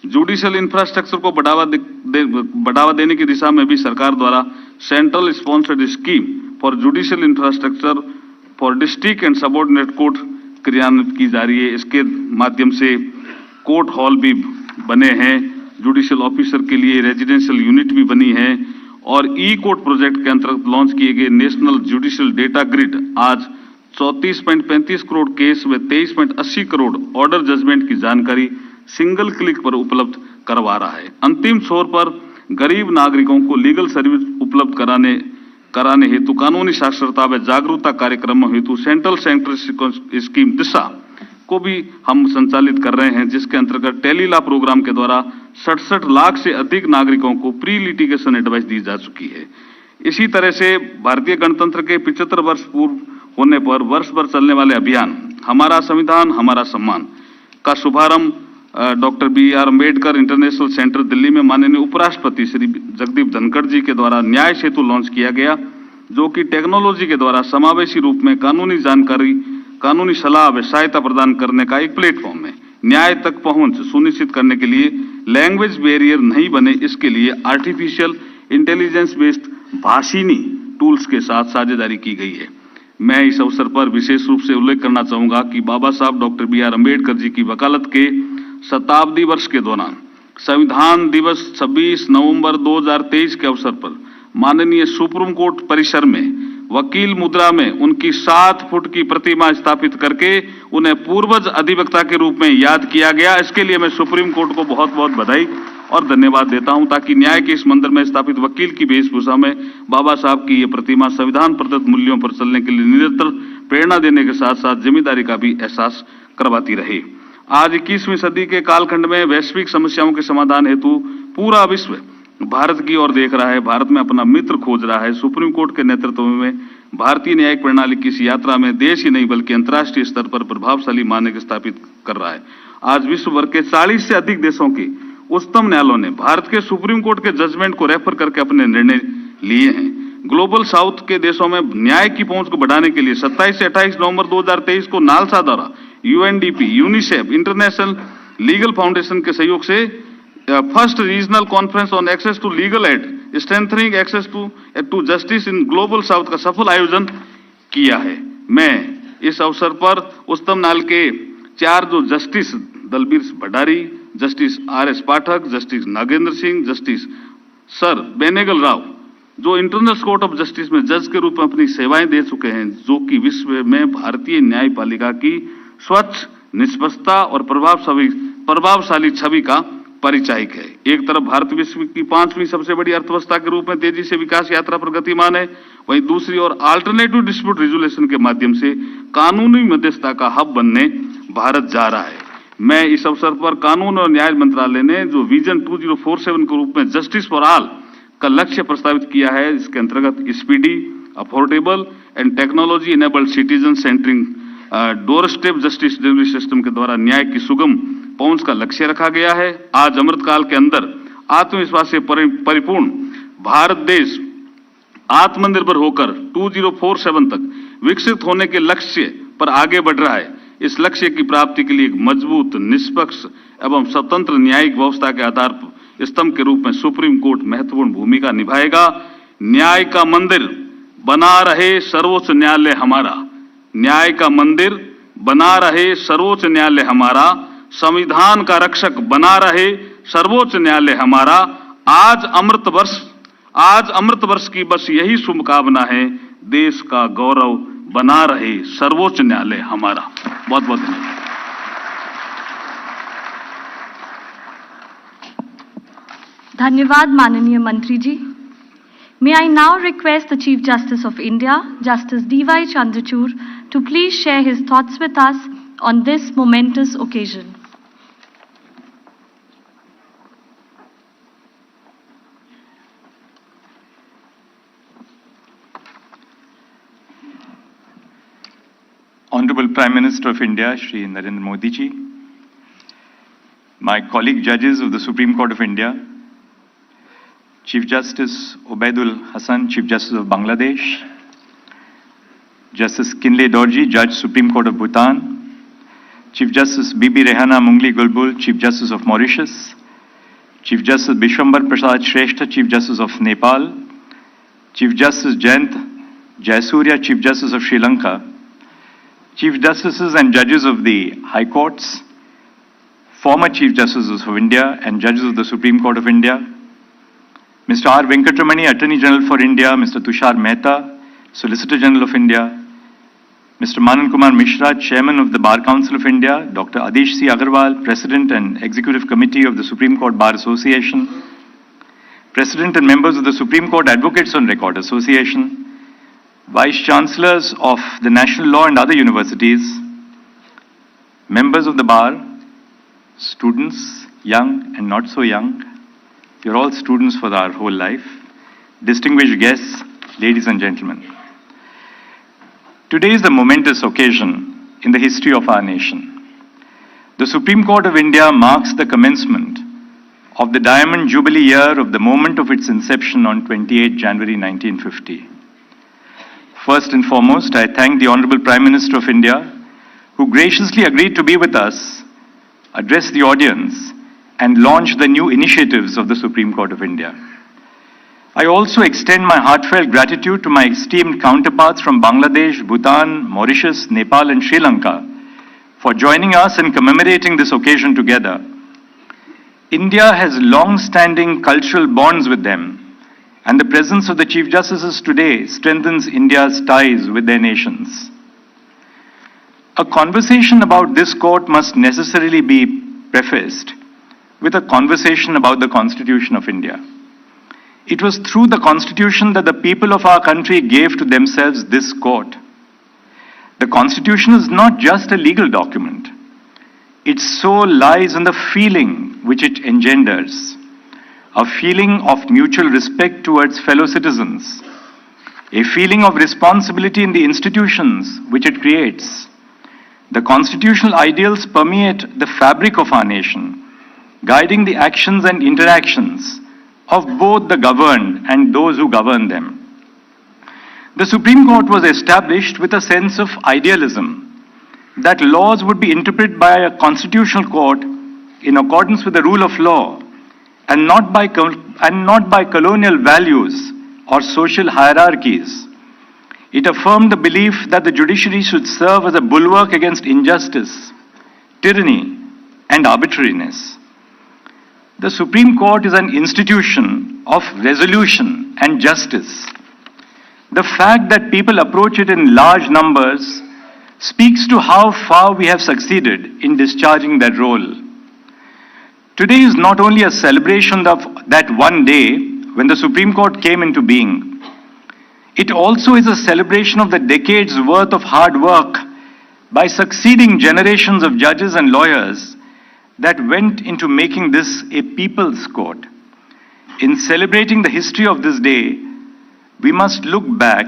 जुडिशियल इंफ्रास्ट्रक्चर को बढ़ावा देने की दिशा में भी सरकार द्वारा central sponsored scheme for judicial infrastructure for district and subordinate court क्रियान्वित की जा रही है। इसके माध्यम से कोर्ट हॉल भी बने हैं, जुडिशियल ऑफिसर के लिए रेजिडेंशियल यूनिट भी बनी है और ई कोर्ट प्रोजेक्ट के अंतर्गत लॉन्च किए गए नेशनल जुडिशियल डेटा ग्रिड आज 34.35 करोड़ केस व 23.80 करोड़ ऑर्डर जजमेंट की जानकारी सिंगल क्लिक पर उपलब्ध करवा रहा है। अंतिम छोर पर गरीब नागरिकों को लीगल सर्विस उपलब्ध कराने हेतु कानूनी साक्षरता व जागरूकता कार्यक्रमों हेतु सेंट्रल स्कीम दिशा को भी हम संचालित कर रहे हैं, जिसके अंतर्गत टेली लॉ प्रोग्राम के द्वारा 67 लाख से अधिक नागरिकों को प्री लिटिगेशन एडवाइस दी जा चुकी है। इसी तरह से भारतीय गणतंत्र के 75 वर्ष पूर्व होने पर वर्ष भर चलने वाले अभियान हमारा संविधान हमारा सम्मान का शुभारंभ doctor B.R. Ambedkar international centre Delhi में माननीय उपराष्ट्रपति श्री जगदीप धनखड़ जी के द्वारा न्याय सेतु लॉन्च किया गया, जो कि टेक्नोलॉजी के द्वारा समावेशी रूप में कानूनी जानकारी, कानूनी सलाह व सहायता प्रदान करने का एक प्लेटफॉर्म है। न्याय तक पहुंच सुनिश्चित करने के लिए लैंग्वेज बैरियर नहीं बने, इसके लिए artificial intelligence based Bhashini tools के साथ साझेदारी की गई है। मैं इस अवसर पर विशेष रूप से उल्लेख करना चाहूंगा कि बाबा साहब डॉक्टर B.R. अम्बेडकर जी की वकालत के शताब्दी वर्ष के दौरान संविधान दिवस 26 नवंबर 2023 के अवसर पर माननीय सुप्रीम कोर्ट परिसर में वकील मुद्रा में उनकी 7 फुट की प्रतिमा स्थापित करके उन्हें पूर्वज अधिवक्ता के रूप में याद किया गया। इसके लिए मैं सुप्रीम कोर्ट को बहुत बहुत बधाई और धन्यवाद देता हूं, ताकि न्याय के इस मंदिर में स्थापित वकील की वेशभूषा में बाबा साहब की ये प्रतिमा संविधान प्रदत्त मूल्यों पर चलने के लिए निरंतर प्रेरणा देने के साथ साथ जिम्मेदारी का भी एहसास करवाती रही। आज 21वीं सदी के कालखंड में वैश्विक समस्याओं के समाधान हेतु पूरा विश्व भारत की ओर देख रहा है, भारत में अपना मित्र खोज रहा है। सुप्रीम कोर्ट के नेतृत्व में भारतीय न्यायिक प्रणाली की इस यात्रा में देश ही नहीं बल्कि अंतर्राष्ट्रीय स्तर पर प्रभावशाली मानक स्थापित कर रहा है। आज विश्व भर के 40 से अधिक देशों के उच्चतम न्यायालयों ने भारत के सुप्रीम कोर्ट के जजमेंट को रेफर करके अपने निर्णय लिए हैं। ग्लोबल साउथ के देशों में न्याय की पहुंच को बढ़ाने के लिए 27 से 28 नवंबर 2023 को नालसा द्वारा UNDP, UNICEF, international legal foundation के सहयोग से first regional conference on access to legal aid strengthening access to justice in global south का सफल आयोजन किया है। मैं इस अवसर पर उच्चतम न्यायालय के 4 जो justice Dalveer Bhandari, justice RS Pathak, justice Nagendra Singh, justice sir Benegal Rau, जो इंटरनेशनल कोर्ट ऑफ जस्टिस में जज के रूप में अपनी सेवाएं दे चुके हैं, जो कि विश्व में भारतीय न्यायपालिका की स्वच्छ, निष्पक्षता और प्रभावशाली छवि का परिचायक है। एक तरफ भारत विश्व की 5वीं सबसे बड़ी अर्थव्यवस्था के रूप में तेजी से विकास यात्रा पर गतिमान है, वहीं दूसरी ओर अल्टरनेटिव डिस्प्यूट रेजोल्यूशन के माध्यम से कानूनी मध्यस्थता का हब बनने भारत जा रहा है। मैं इस अवसर पर कानून और न्याय मंत्रालय ने जो विजन 2047 के रूप में जस्टिस फॉर ऑल का लक्ष्य प्रस्तावित किया है, इसके अंतर्गत speedy, affordable and technology enabled citizen centring doorstep justice delivery system के द्वारा न्याय की सुगम पहुंच का लक्ष्य रखा गया है। आज अमृतकाल के अंदर आत्मविश्वास से परिपूर्ण भारत देश आत्मनिर्भर होकर 2047 तक विकसित होने के लक्ष्य पर आगे बढ़ रहा है। इस लक्ष्य की प्राप्ति के लिए एक मजबूत, निष्पक्ष एवं स्वतंत्र न्यायिक व्यवस्था के आधार स्तंभ के रूप में सुप्रीम कोर्ट महत्वपूर्ण भूमिका निभाएगा। न्याय का मंदिर बना रहे सर्वोच्च न्यायालय हमारा, न्याय का मंदिर बना रहे सर्वोच्च न्यायालय हमारा, संविधान का रक्षक बना रहे सर्वोच्च न्यायालय हमारा। आज अमृत वर्ष की बस यही शुभकामना है, देश का गौरव बना रहे सर्वोच्च न्यायालय हमारा। बहुत बहुत धन्यवाद। धन्यवाद माननीय मंत्री जी। May I now request the Chief Justice of India, Justice D.Y. Chandrachud, to please share his thoughts with us on this momentous occasion. Honorable Prime Minister of India, Shri Narendra Modi ji, my colleague judges of the Supreme Court of India, Chief Justice Obaidul Hassan, Chief Justice of Bangladesh, Justice Kinle Dorji, Judge Supreme Court of Bhutan, Chief Justice Bibi Rehana Mungli Gulbul, Chief Justice of Mauritius, Chief Justice Bishwambar Prasad Shrestha, Chief Justice of Nepal, Chief Justice Jayant Jayasurya, Chief Justice of Sri Lanka, Chief Justices and Judges of the High Courts, former Chief Justices of India and Judges of the Supreme Court of India, Mr. R. Venkatramani, Attorney General for India, Mr. Tushar Mehta, Solicitor General of India, Mr. Manan Kumar Mishra, Chairman of the Bar Council of India, Dr. Adish C. Agarwal, President and Executive Committee of the Supreme Court Bar Association, President and members of the Supreme Court Advocates on Record Association, Vice Chancellors of the National Law and other universities, members of the Bar, students, young and not so young, you're all students for our whole life, distinguished guests, ladies and gentlemen. Today is a momentous occasion in the history of our nation. The Supreme Court of India marks the commencement of the Diamond Jubilee year of the moment of its inception on 28 January 1950. First and foremost, I thank the Honorable Prime Minister of India, who graciously agreed to be with us, address the audience, and launch the new initiatives of the Supreme Court of India. I also extend my heartfelt gratitude to my esteemed counterparts from Bangladesh, Bhutan, Mauritius, Nepal, and Sri Lanka for joining us and commemorating this occasion together. India has long-standing cultural bonds with them, and the presence of the Chief Justices today strengthens India's ties with their nations. A conversation about this court must necessarily be prefaced with a conversation about the Constitution of India. It was through the Constitution that the people of our country gave to themselves this court. The Constitution is not just a legal document. Its soul lies in the feeling which it engenders, a feeling of mutual respect towards fellow citizens, a feeling of responsibility in the institutions which it creates. The constitutional ideals permeate the fabric of our nation, guiding the actions and interactions of both the governed and those who govern them. The Supreme Court was established with a sense of idealism that laws would be interpreted by a constitutional court in accordance with the rule of law and not by colonial values or social hierarchies. It affirmed the belief that the judiciary should serve as a bulwark against injustice, tyranny, and arbitrariness. The Supreme Court is an institution of resolution and justice. The fact that people approach it in large numbers speaks to how far we have succeeded in discharging that role. Today is not only a celebration of that one day when the Supreme Court came into being, it also is a celebration of the decades worth of hard work by succeeding generations of judges and lawyers that went into making this a people's court. In celebrating the history of this day, we must look back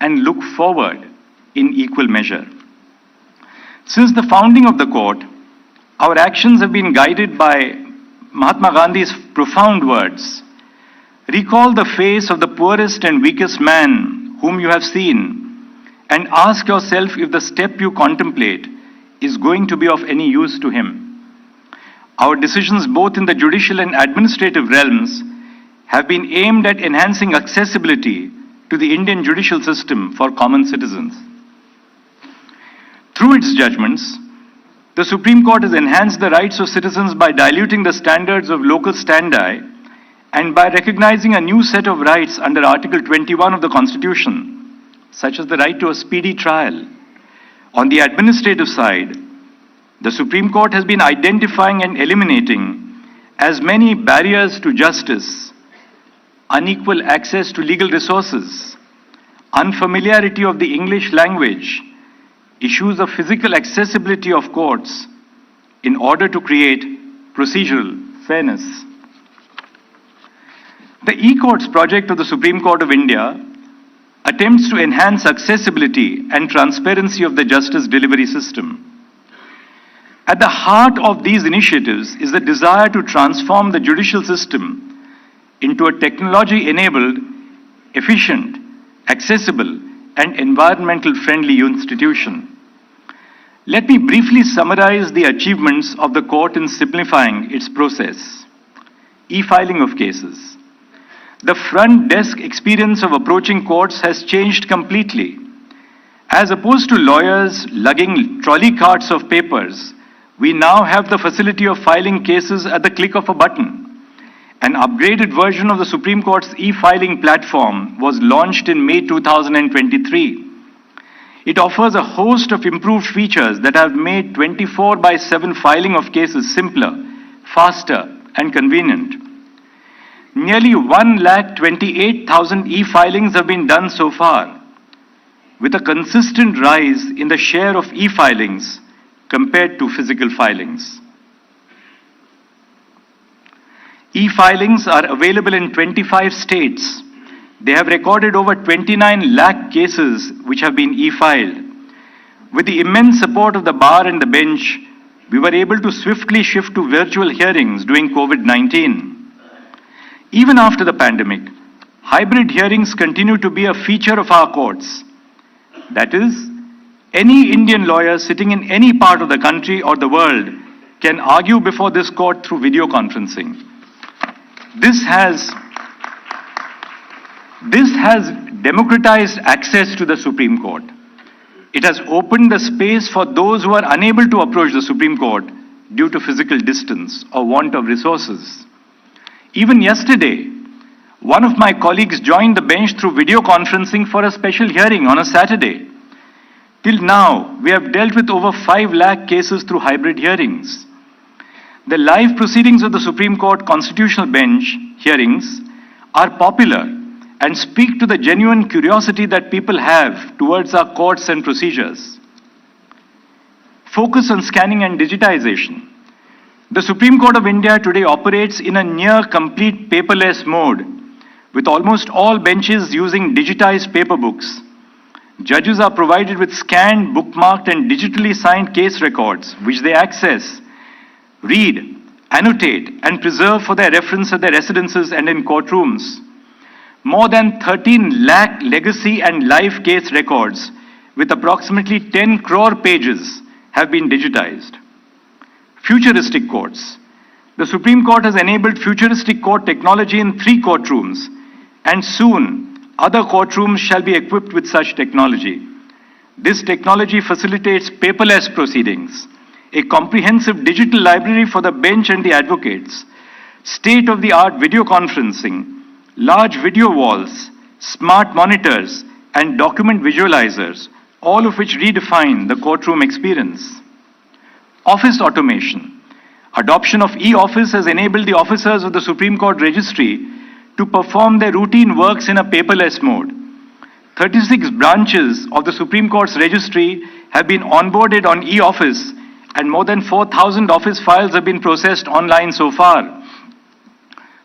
and look forward in equal measure. Since the founding of the court, our actions have been guided by Mahatma Gandhi's profound words. Recall the face of the poorest and weakest man whom you have seen, and ask yourself if the step you contemplate is going to be of any use to him. Our decisions both in the judicial and administrative realms have been aimed at enhancing accessibility to the Indian judicial system for common citizens. Through its judgments, the Supreme Court has enhanced the rights of citizens by diluting the standards of local standi and by recognizing a new set of rights under Article 21 of the Constitution, such as the right to a speedy trial. On the administrative side, the Supreme Court has been identifying and eliminating as many barriers to justice: unequal access to legal resources, unfamiliarity of the English language, issues of physical accessibility of courts, in order to create procedural fairness. The e-courts project of the Supreme Court of India attempts to enhance accessibility and transparency of the justice delivery system. At the heart of these initiatives is the desire to transform the judicial system into a technology-enabled, efficient, accessible, and environmental-friendly institution. Let me briefly summarize the achievements of the court in simplifying its process. E-filing of cases. The front desk experience of approaching courts has changed completely. As opposed to lawyers lugging trolley carts of papers, we now have the facility of filing cases at the click of a button. An upgraded version of the Supreme Court's e-filing platform was launched in May 2023. It offers a host of improved features that have made 24/7 filing of cases simpler, faster, and convenient. Nearly 128,000 e-filings have been done so far, with a consistent rise in the share of e-filings compared to physical filings. E-filings are available in 25 states. They have recorded over 29 lakh cases which have been e-filed. With the immense support of the bar and the bench, we were able to swiftly shift to virtual hearings during COVID-19. Even after the pandemic, hybrid hearings continue to be a feature of our courts. That is, any Indian lawyer sitting in any part of the country or the world can argue before this court through video conferencing. This has democratized access to the Supreme Court. It has opened the space for those who are unable to approach the Supreme Court due to physical distance or want of resources. Even yesterday, one of my colleagues joined the bench through video conferencing for a special hearing on a Saturday. Till now, we have dealt with over 5 lakh cases through hybrid hearings. The live proceedings of the Supreme Court Constitutional Bench hearings are popular and speak to the genuine curiosity that people have towards our courts and procedures. Focus on scanning and digitization. The Supreme Court of India today operates in a near complete paperless mode, with almost all benches using digitized paper books. Judges are provided with scanned, bookmarked, and digitally signed case records, which they access, read, annotate, and preserve for their reference at their residences and in courtrooms. More than 13 lakh legacy and live case records, with approximately 10 crore pages, have been digitized. Futuristic courts. The Supreme Court has enabled futuristic court technology in 3 courtrooms, and soon other courtrooms shall be equipped with such technology. This technology facilitates paperless proceedings, a comprehensive digital library for the bench and the advocates, state-of-the-art video conferencing, large video walls, smart monitors, and document visualizers, all of which redefine the courtroom experience. Office automation. Adoption of e-office has enabled the officers of the Supreme Court Registry to perform their routine works in a paperless mode. 36 branches of the Supreme Court's registry have been onboarded on e-office, and more than 4,000 office files have been processed online so far.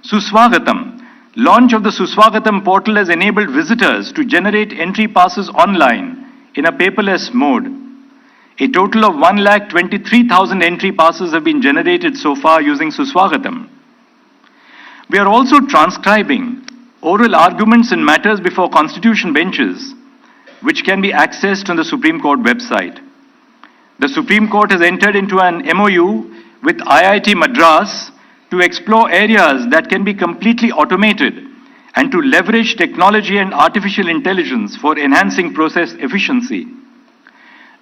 Suswagatam. Launch of the Suswagatam portal has enabled visitors to generate entry passes online in a paperless mode. A total of 123,000 entry passes have been generated so far using Suswagatam. We are also transcribing oral arguments in matters before constitution benches, which can be accessed on the Supreme Court website. The Supreme Court has entered into an MOU with IIT Madras to explore areas that can be completely automated and to leverage technology and artificial intelligence for enhancing process efficiency.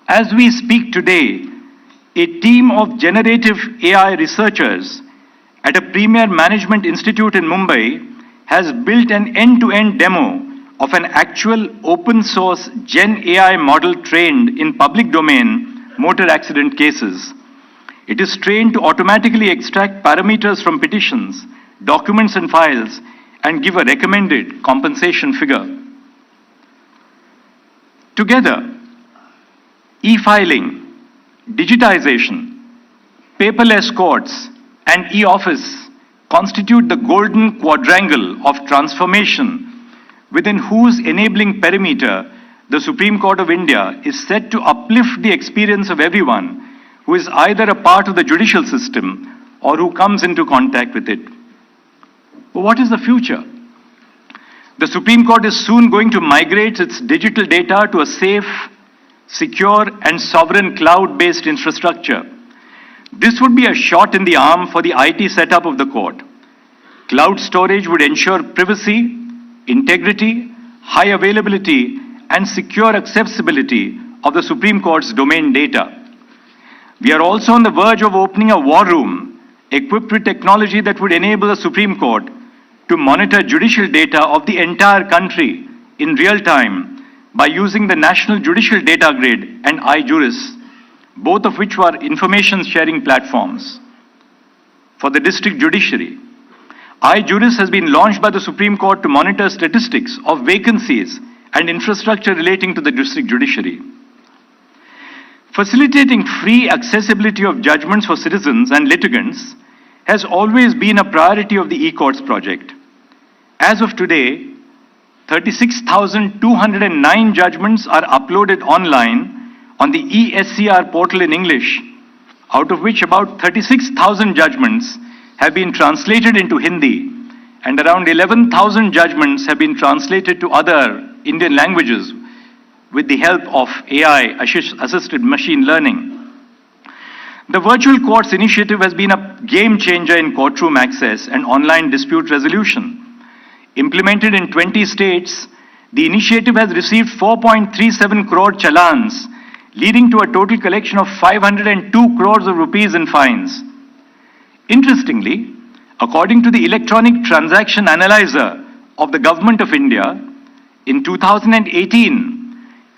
As we speak today, a team of generative AI researchers at a premier management institute in Mumbai has built an end-to-end demo of an actual open-source Gen AI model trained in public domain motor accident cases. It is trained to automatically extract parameters from petitions, documents and files, and give a recommended compensation figure. Together, e-filing, digitization, paperless courts, and e-office constitute the golden quadrangle of transformation within whose enabling perimeter the Supreme Court of India is set to uplift the experience of everyone who is either a part of the judicial system or who comes into contact with it. But what is the future? The Supreme Court is soon going to migrate its digital data to a safe, secure, and sovereign cloud-based infrastructure. This would be a shot in the arm for the IT setup of the court. Cloud storage would ensure privacy, integrity, high availability, and secure accessibility of the Supreme Court's domain data. We are also on the verge of opening a war room equipped with technology that would enable the Supreme Court to monitor judicial data of the entire country in real time by using the National Judicial Data Grid and iJuris, both of which were information sharing platforms. For the district judiciary, iJuris has been launched by the Supreme Court to monitor statistics of vacancies and infrastructure relating to the district judiciary. Facilitating free accessibility of judgments for citizens and litigants has always been a priority of the e-courts project. As of today, 36,209 judgments are uploaded online on the eSCR portal in English, out of which about 36,000 judgments have been translated into Hindi and around 11,000 judgments have been translated to other Indian languages with the help of AI-assisted machine learning. The Virtual Courts initiative has been a game changer in courtroom access and online dispute resolution. Implemented in 20 states, the initiative has received 4.37 crore challans, leading to a total collection of 502 crores of rupees in fines. Interestingly, according to the Electronic Transaction Analyzer of the Government of India, in 2018,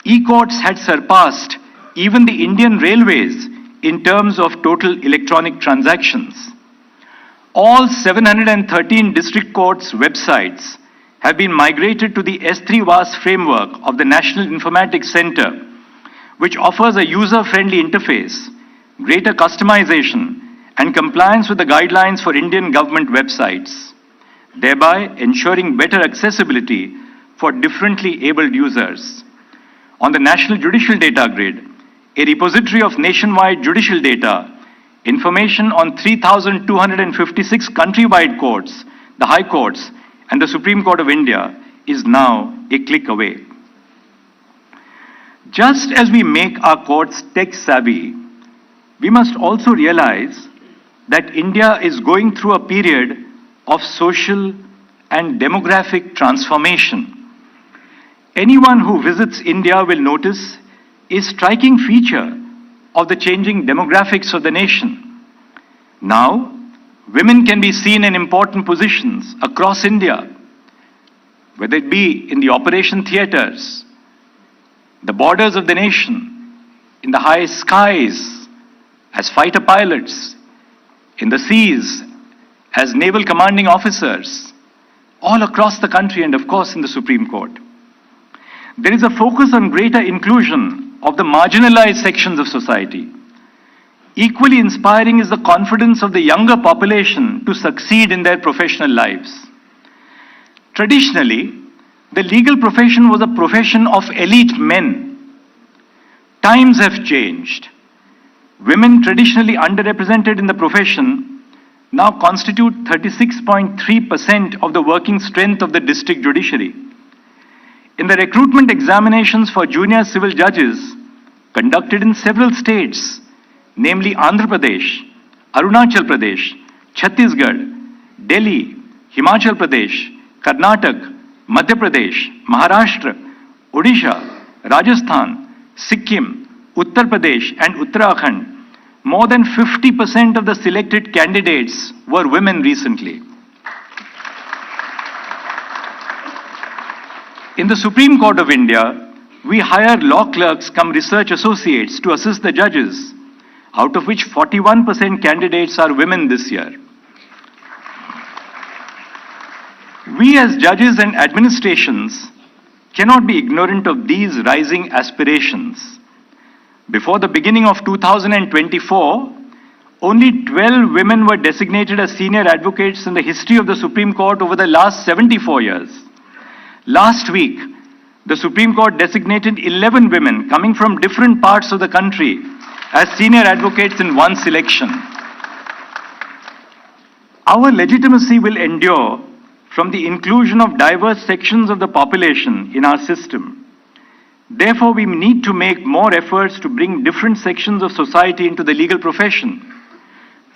e-courts had surpassed even the Indian Railways in terms of total electronic transactions. All 713 district courts' websites have been migrated to the S3VAS framework of the National Informatics Center, which offers a user-friendly interface, greater customization, and compliance with the guidelines for Indian government websites, thereby ensuring better accessibility for differently abled users. On the National Judicial Data Grid, a repository of nationwide judicial data, information on 3,256 countrywide courts, the High Courts, and the Supreme Court of India is now a click away. Just as we make our courts tech-savvy, we must also realize that India is going through a period of social and demographic transformation. Anyone who visits India will notice a striking feature of the changing demographics of the nation. Now, women can be seen in important positions across India, whether it be in the operation theatres, the borders of the nation, in the high skies as fighter pilots, in the seas as naval commanding officers, all across the country and of course in the Supreme Court. There is a focus on greater inclusion of the marginalized sections of society. Equally inspiring is the confidence of the younger population to succeed in their professional lives. Traditionally, the legal profession was a profession of elite men. Times have changed. Women traditionally underrepresented in the profession now constitute 36.3% of the working strength of the district judiciary. In the recruitment examinations for junior civil judges conducted in several states, namely Andhra Pradesh, Arunachal Pradesh, Chhattisgarh, Delhi, Himachal Pradesh, Karnataka, Madhya Pradesh, Maharashtra, Odisha, Rajasthan, Sikkim, Uttar Pradesh and Uttarakhand, more than 50% of the selected candidates were women recently. In the Supreme Court of India, we hire law clerks cum research associates to assist the judges, out of which 41% candidates are women this year. We as judges and administrations cannot be ignorant of these rising aspirations. Before the beginning of 2024, only 12 women were designated as senior advocates in the history of the Supreme Court over the last 74 years. Last week, the Supreme Court designated 11 women coming from different parts of the country as senior advocates in one selection. Our legitimacy will endure from the inclusion of diverse sections of the population in our system. Therefore, we need to make more efforts to bring different sections of society into the legal profession.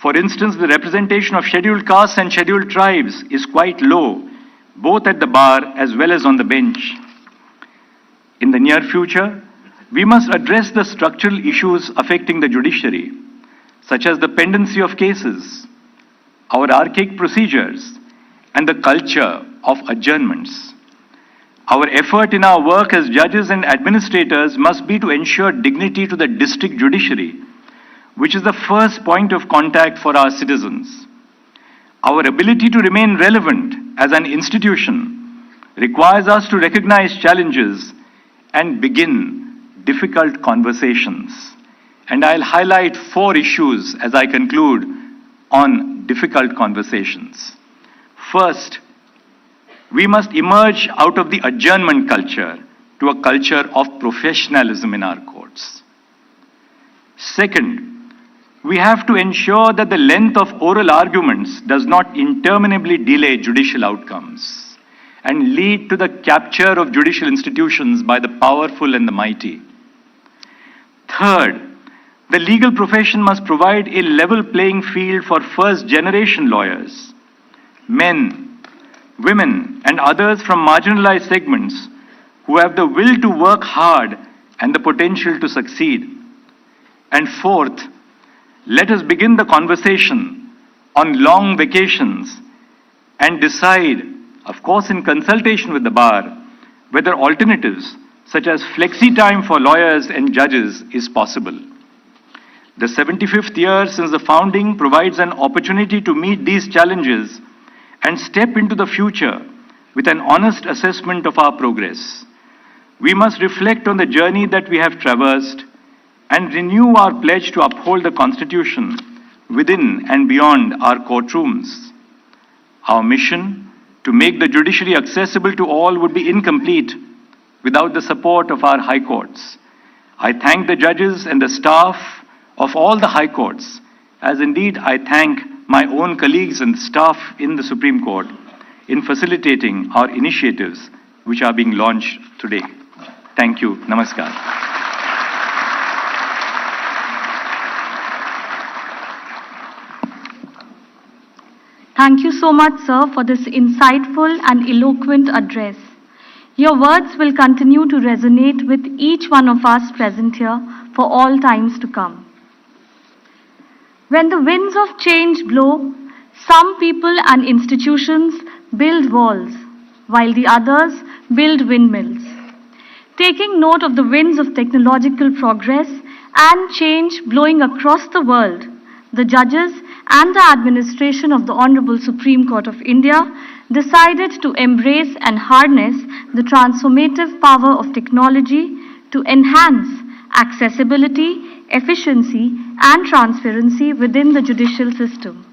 For instance, the representation of scheduled castes and scheduled tribes is quite low, both at the bar as well as on the bench. In the near future, we must address the structural issues affecting the judiciary, such as the pendency of cases, our archaic procedures, and the culture of adjournments. Our effort in our work as judges and administrators must be to ensure dignity to the district judiciary, which is the first point of contact for our citizens. Our ability to remain relevant as an institution requires us to recognize challenges and begin difficult conversations. And I'll highlight 4 issues as I conclude on difficult conversations. First, we must emerge out of the adjournment culture to a culture of professionalism in our courts. Second, we have to ensure that the length of oral arguments does not interminably delay judicial outcomes and lead to the capture of judicial institutions by the powerful and the mighty. Third, the legal profession must provide a level playing field for first-generation lawyers, men, women, and others from marginalized segments who have the will to work hard and the potential to succeed. And fourth, let us begin the conversation on long vacations and decide, of course in consultation with the bar, whether alternatives such as flexi time for lawyers and judges is possible. The 75th year since the founding provides an opportunity to meet these challenges and step into the future with an honest assessment of our progress. We must reflect on the journey that we have traversed and renew our pledge to uphold the Constitution within and beyond our courtrooms. Our mission to make the judiciary accessible to all would be incomplete without the support of our high courts. I thank the judges and the staff of all the high courts, as indeed I thank my own colleagues and staff in the Supreme Court in facilitating our initiatives which are being launched today. Thank you. Namaskar. Thank you so much, sir, for this insightful and eloquent address. Your words will continue to resonate with each one of us present here for all times to come. When the winds of change blow, some people and institutions build walls, while the others build windmills. Taking note of the winds of technological progress and change blowing across the world, the judges and the administration of the Honorable Supreme Court of India decided to embrace and harness the transformative power of technology to enhance accessibility, efficiency, and transparency within the judicial system.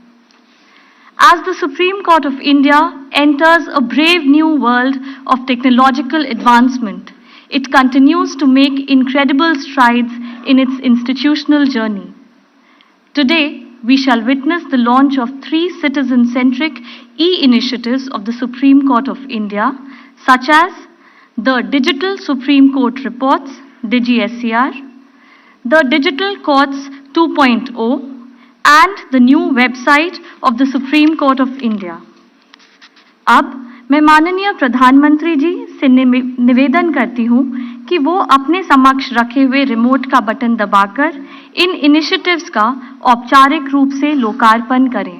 As the Supreme Court of India enters a brave new world of technological advancement, it continues to make incredible strides in its institutional journey. Today, we shall witness the launch of 3 citizen-centric e-initiatives of the Supreme Court of India, such as the Digital Supreme Court Reports, DigiSCR, the Digital Courts 2.0, and the new website of the Supreme Court of India. अब मैं माननीय प्रधानमंत्री जी से निवेदन करती हूँ कि वो अपने समक्ष रखे हुए रिमोट का बटन दबाकर इन इनिशिएटिव्स का औपचारिक रूप से लोकार्पण करें।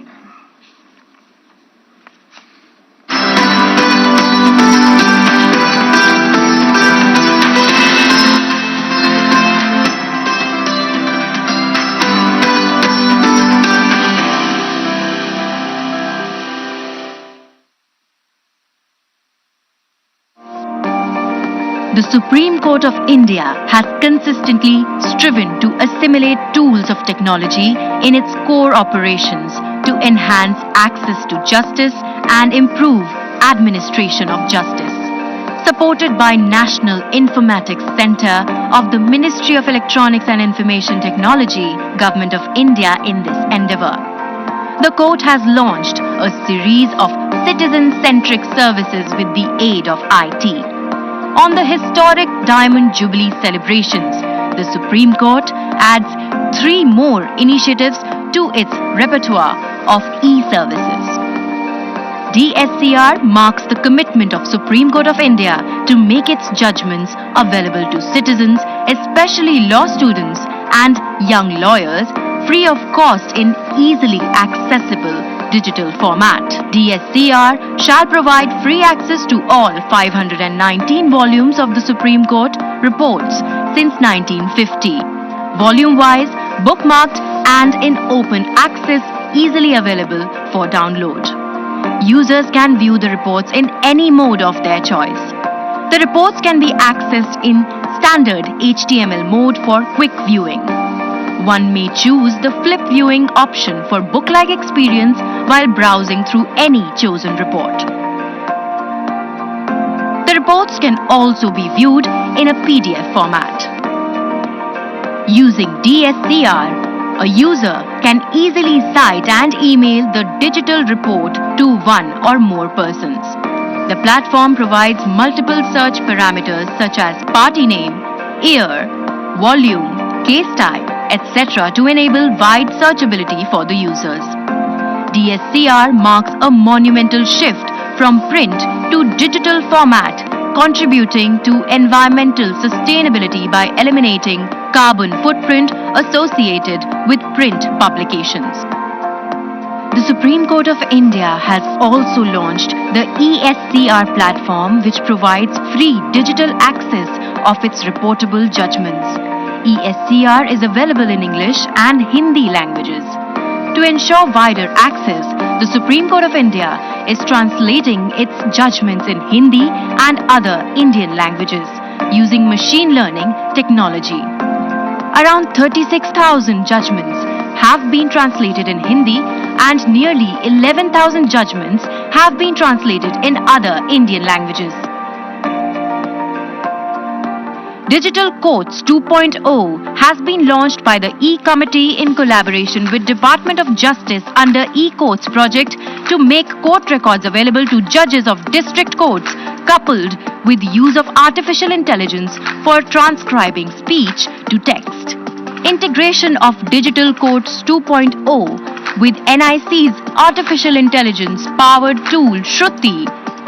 The Supreme Court of India has consistently striven to assimilate tools of technology in its core operations to enhance access to justice and improve administration of justice. supported by National Informatics Center of the Ministry of Electronics and Information Technology, Government of India in this endeavor. The court has launched a series of citizen-centric services with the aid of IT. On the historic Diamond Jubilee celebrations, the Supreme Court adds 3 more initiatives to its repertoire of e-services. DSCR marks the commitment of Supreme Court of India to make its judgments available to citizens, especially law students and young lawyers, free of cost in easily accessible digital format. DSCR shall provide free access to all 519 volumes of the Supreme Court reports since 1950. Volume-wise, bookmarked and in open access, easily available for download. Users can view the reports in any mode of their choice. The reports can be accessed in standard HTML mode for quick viewing. One may choose the flip viewing option for book-like experience while browsing through any chosen report. The reports can also be viewed in a PDF format. Using DSCR, a user can easily cite and email the digital report to one or more persons. The platform provides multiple search parameters such as party name, year, volume, case type, etc. to enable wide searchability for the users. DSCR marks a monumental shift from print to digital format, contributing to environmental sustainability by eliminating carbon footprint associated with print publications. The Supreme Court of India has also launched the ESCR platform, which provides free digital access of its reportable judgments. ESCR is available in English and Hindi languages. To ensure wider access, the Supreme Court of India is translating its judgments in Hindi and other Indian languages using machine learning technology. Around 36,000 judgments have been translated in Hindi and nearly 11,000 judgments have been translated in other Indian languages. Digital Courts 2.0 has been launched by the E-Committee in collaboration with Department of Justice under E-Courts project to make court records available to judges of district courts, coupled with use of artificial intelligence for transcribing speech to text. Integration of Digital Courts 2.0 with NIC's artificial intelligence powered tool Shruti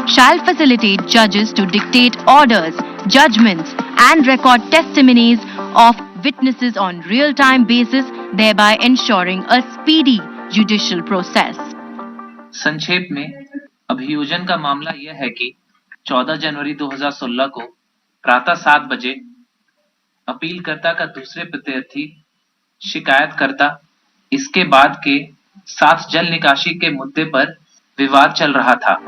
shall facilitate judges to dictate orders, judgments and record testimonies of witnesses on real-time basis, thereby ensuring a speedy judicial process. संक्षेप में अभियोजन का मामला यह है कि 14 जनवरी 2016 को प्रातः 7 बजे अपीलकर्ता का दूसरे प्रत्यर्थी शिकायतकर्ता इसके बाद के साथ जल निकासी के मुद्दे पर विवाद चल रहा था.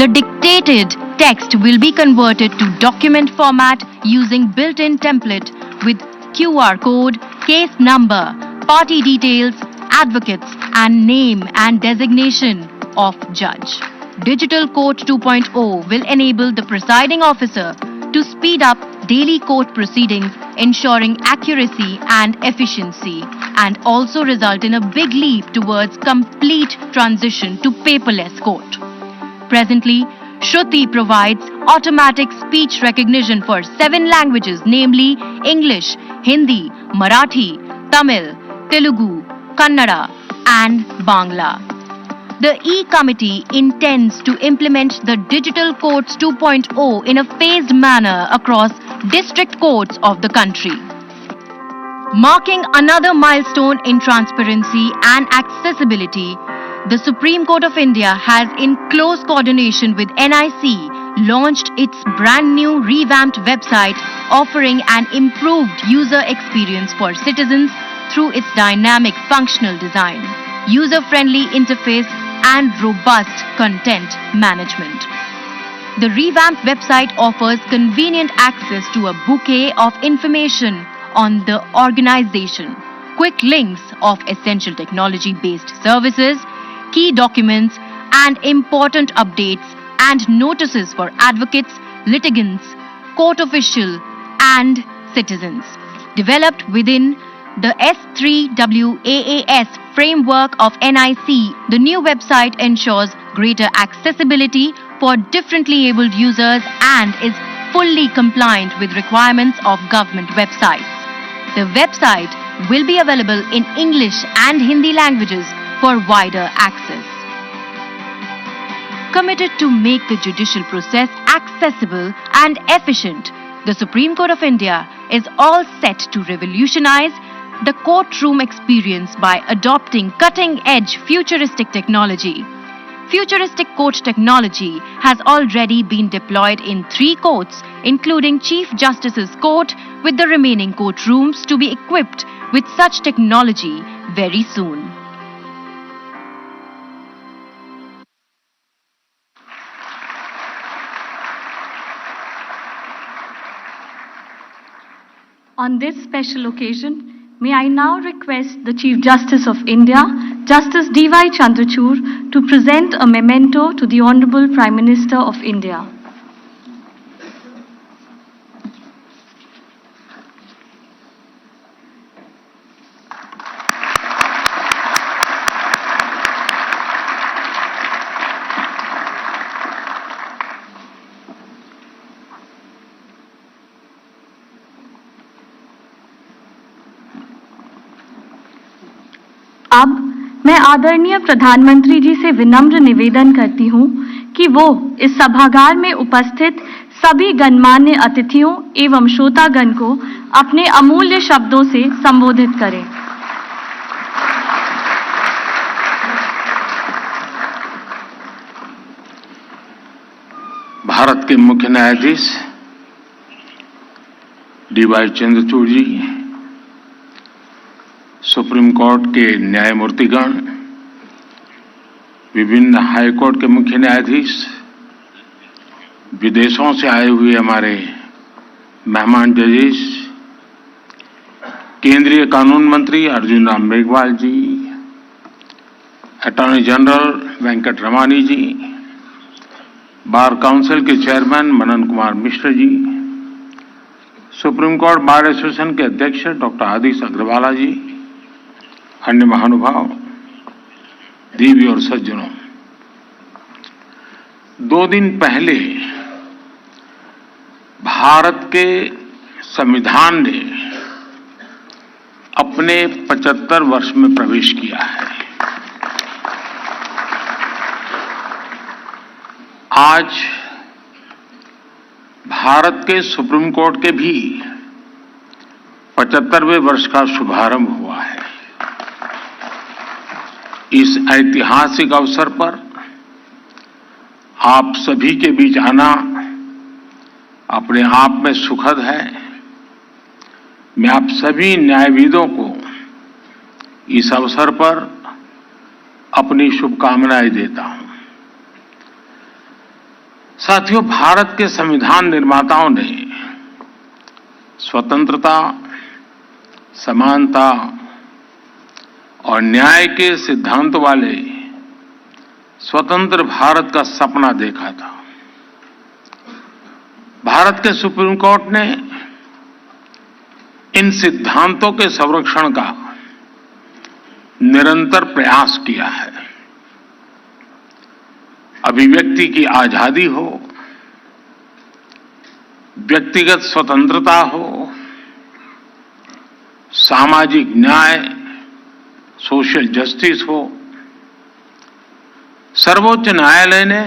The dictated text will be converted to document format using built-in template with QR code, case number, party details, advocates and name and designation of judge. Digital Court 2.0 will enable the presiding officer to speed up daily court proceedings, ensuring accuracy and efficiency, and also result in a big leap towards complete transition to paperless court. Presently, Shruti provides automatic speech recognition for 7 languages, namely English, Hindi, Marathi, Tamil, Telugu, Kannada, and Bangla. The E-Committee intends to implement the Digital Courts 2.0 in a phased manner across district courts of the country. Marking another milestone in transparency and accessibility, the Supreme Court of India has, in close coordination with NIC, launched its brand new revamped website offering an improved user experience for citizens through its dynamic functional design, user-friendly interface and robust content management. The revamped website offers convenient access to a bouquet of information on the organization, quick links of essential technology-based services, key documents and important updates and notices for advocates, litigants, court official and citizens. Developed within the S3WAAS framework of NIC, the new website ensures greater accessibility for differently abled users and is fully compliant with requirements of government websites. The website will be available in English and Hindi languages for wider access. Committed to make the judicial process accessible and efficient, the Supreme Court of India is all set to revolutionize the courtroom experience by adopting cutting-edge futuristic technology. Futuristic court technology has already been deployed in 3 courts, including Chief Justice's Court, with the remaining courtrooms to be equipped with such technology very soon. On this special occasion, may I now request the Chief Justice of India, Justice D.Y. Chandrachud, to present a memento to the Honorable Prime Minister of India. अब मैं आदरणीय प्रधानमंत्री जी से विनम्र निवेदन करती हूं कि वो इस सभागार में उपस्थित सभी गणमान्य अतिथियों एवं श्रोतागण को अपने अमूल्य शब्दों से संबोधित करें। भारत के मुख्य न्यायाधीश डी.वाई. चंद्रचूड़ जी, सुप्रीम कोर्ट के न्यायमूर्तिगण, विभिन्न हाई कोर्ट के मुख्य न्यायाधीश, विदेशों से आए हुए हमारे मेहमान जजेस, केंद्रीय कानून मंत्री अर्जुन राम मेघवाल जी, अटॉर्नी जनरल वेंकट रमानी जी, बार काउंसिल के chairman Manan Kumar Mishra ji, supreme court bar association के अध्यक्ष डॉक्टर आदिश अग्रवाला जी, अन्य महानुभाव, देवी और सज्जनों, 2 दिन पहले भारत के संविधान ने अपने 75 वर्ष में प्रवेश किया है। आज भारत के सुप्रीम कोर्ट के भी 75वें वर्ष का शुभारंभ हुआ है। इस ऐतिहासिक अवसर पर आप सभी के बीच आना अपने आप में सुखद है। मैं आप सभी न्यायविदों को इस अवसर पर अपनी शुभकामनाएं देता हूं। साथियों, भारत के संविधान निर्माताओं ने स्वतंत्रता, समानता और न्याय के सिद्धांत वाले स्वतंत्र भारत का सपना देखा था। भारत के सुप्रीम कोर्ट ने इन सिद्धांतों के संरक्षण का निरंतर प्रयास किया है। अभिव्यक्ति की आजादी हो, व्यक्तिगत स्वतंत्रता हो, सामाजिक न्याय, सोशल जस्टिस हो, सर्वोच्च न्यायालय ने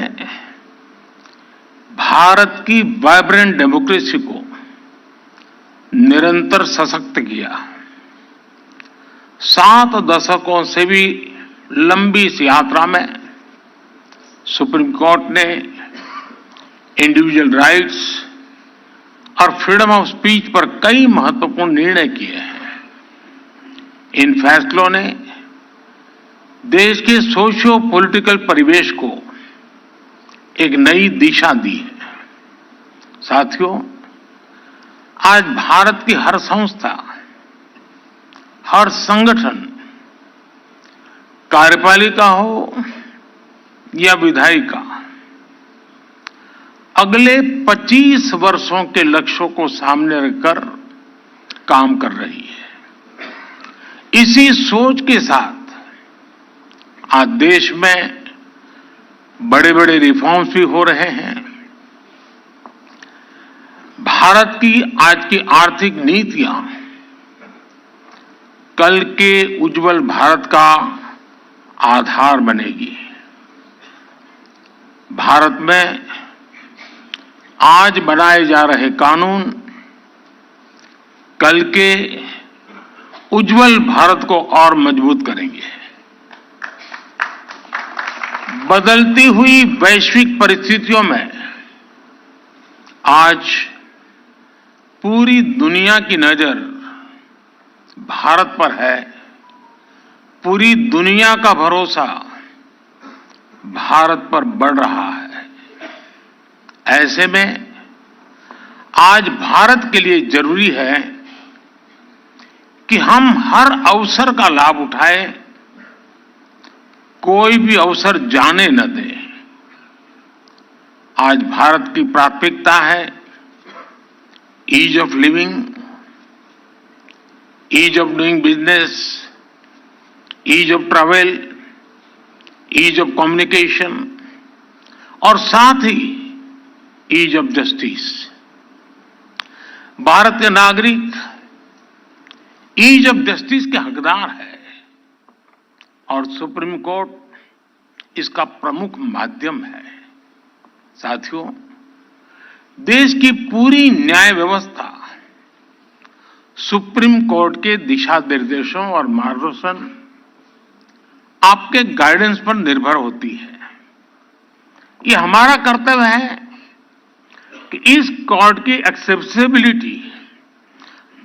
भारत की वाइब्रेंट डेमोक्रेसी को निरंतर सशक्त किया। 7 दशकों से भी लंबी इस यात्रा में सुप्रीम कोर्ट ने इंडिविजुअल राइट्स और फ्रीडम ऑफ स्पीच पर कई महत्वपूर्ण निर्णय किए हैं। इन फैसलों ने देश के सोशियो-पॉलिटिकल परिवेश को एक नई दिशा दी है। साथियों, आज भारत की हर संस्था, हर संगठन, कार्यपालिका हो या विधायिका, अगले 25 वर्षों के लक्ष्यों को सामने रखकर काम कर रही है। इसी सोच के साथ आज देश में बड़े बड़े रिफॉर्म्स भी हो रहे हैं। भारत की आज की आर्थिक नीतियां कल के उज्जवल भारत का आधार बनेगी। भारत में आज बनाए जा रहे कानून कल के उज्जवल भारत को और मजबूत करेंगे। बदलती हुई वैश्विक परिस्थितियों में आज पूरी दुनिया की नजर भारत पर है। पूरी दुनिया का भरोसा भारत पर बढ़ रहा है। ऐसे में आज भारत के लिए जरूरी है कि हम हर अवसर का लाभ उठाएं, कोई भी अवसर जाने न दें। आज भारत की प्राथमिकता है ease of living, ease of doing business, ease of travel, ease of communication और साथ ही ईज ऑफ जस्टिस। भारत के नागरिक ईज ऑफ जस्टिस के हकदार है और सुप्रीम कोर्ट इसका प्रमुख माध्यम है। साथियों, देश की पूरी न्याय व्यवस्था सुप्रीम कोर्ट के दिशा निर्देशों और मार्गदर्शन आपके गाइडेंस पर निर्भर होती है। ये हमारा कर्तव्य है कि इस कोर्ट की एक्सेसिबिलिटी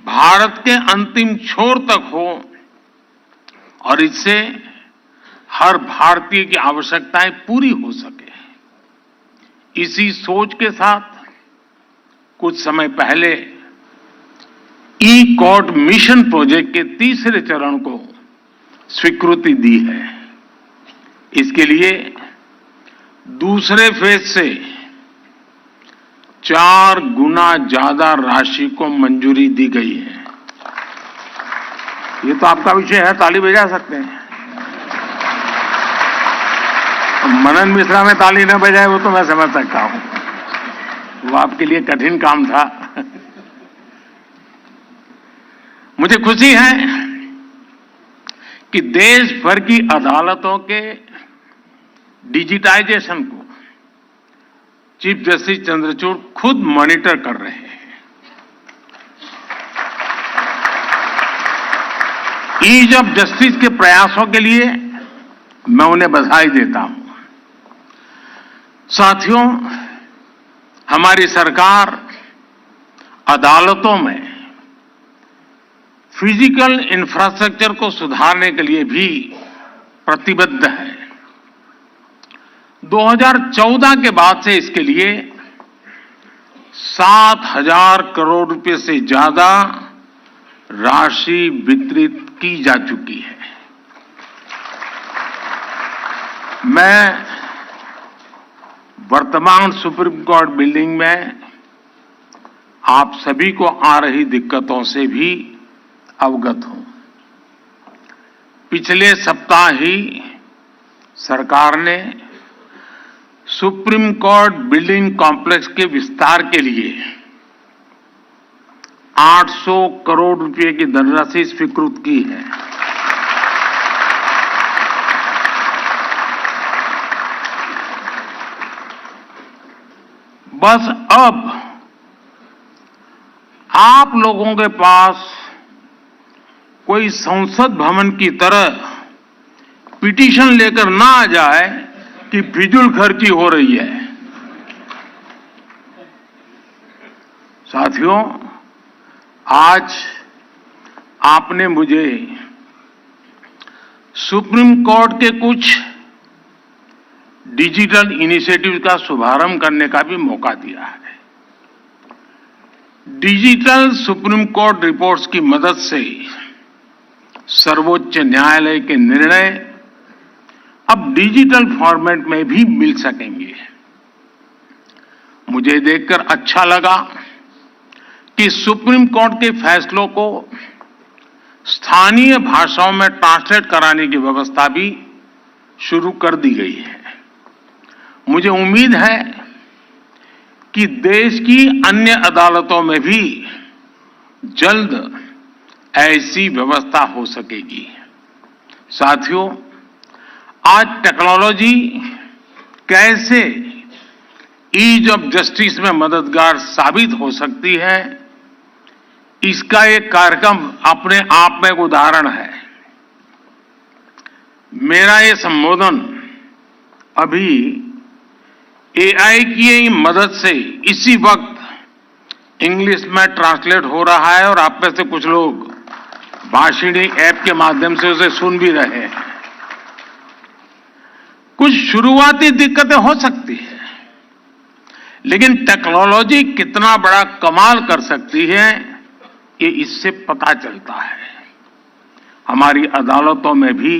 भारत के अंतिम छोर तक हो और इससे हर भारतीय की आवश्यकताएं पूरी हो सके। इसी सोच के साथ कुछ समय पहले ई कोर्ट मिशन प्रोजेक्ट के तीसरे चरण को स्वीकृति दी है। इसके लिए दूसरे फेज से 4 गुना ज्यादा राशि को मंजूरी दी गई है। ये तो आपका विषय है, ताली बजा सकते हैं। मनन मिश्रा में ताली न बजाए वो तो मैं समझ सकता हूं, वो आपके लिए कठिन काम था। मुझे खुशी है कि देश भर की अदालतों के डिजिटाइजेशन को चीफ जस्टिस चंद्रचूड़ खुद मॉनिटर कर रहे हैं। ईज ऑफ जस्टिस के प्रयासों के लिए मैं उन्हें बधाई देता हूं। साथियों, हमारी सरकार अदालतों में फिजिकल इंफ्रास्ट्रक्चर को सुधारने के लिए भी प्रतिबद्ध है। 2014 के बाद से इसके लिए 7,000 करोड़ रुपए से ज्यादा राशि वितरित की जा चुकी है। मैं वर्तमान सुप्रीम कोर्ट बिल्डिंग में आप सभी को आ रही दिक्कतों से भी अवगत हूं। पिछले सप्ताह ही सरकार ने सुप्रीम कोर्ट बिल्डिंग कॉम्प्लेक्स के विस्तार के लिए 800 करोड़ रुपए की धनराशि स्वीकृत की है। बस अब आप लोगों के पास कोई संसद भवन की तरह पिटीशन लेकर ना आ जाए कि फिजूल खर्ची हो रही है। साथियों, आज आपने मुझे सुप्रीम कोर्ट के कुछ डिजिटल इनिशिएटिव का शुभारंभ करने का भी मौका दिया है। डिजिटल सुप्रीम कोर्ट रिपोर्ट्स की मदद से सर्वोच्च न्यायालय के निर्णय अब डिजिटल फॉर्मेट में भी मिल सकेंगे। मुझे देखकर अच्छा लगा कि सुप्रीम कोर्ट के फैसलों को स्थानीय भाषाओं में ट्रांसलेट कराने की व्यवस्था भी शुरू कर दी गई है। मुझे उम्मीद है कि देश की अन्य अदालतों में भी जल्द ऐसी व्यवस्था हो सकेगी। साथियों, आज टेक्नोलॉजी कैसे ईज ऑफ जस्टिस में मददगार साबित हो सकती है, इसका एक कार्यक्रम अपने आप में एक उदाहरण है। मेरा ये संबोधन अभी एआई की मदद से इसी वक्त इंग्लिश में ट्रांसलेट हो रहा है और आप में से कुछ लोग भाषिणी ऐप के माध्यम से उसे सुन भी रहे हैं। कुछ शुरुआती दिक्कतें हो सकती है, लेकिन टेक्नोलॉजी कितना बड़ा कमाल कर सकती है ये इससे पता चलता है। हमारी अदालतों में भी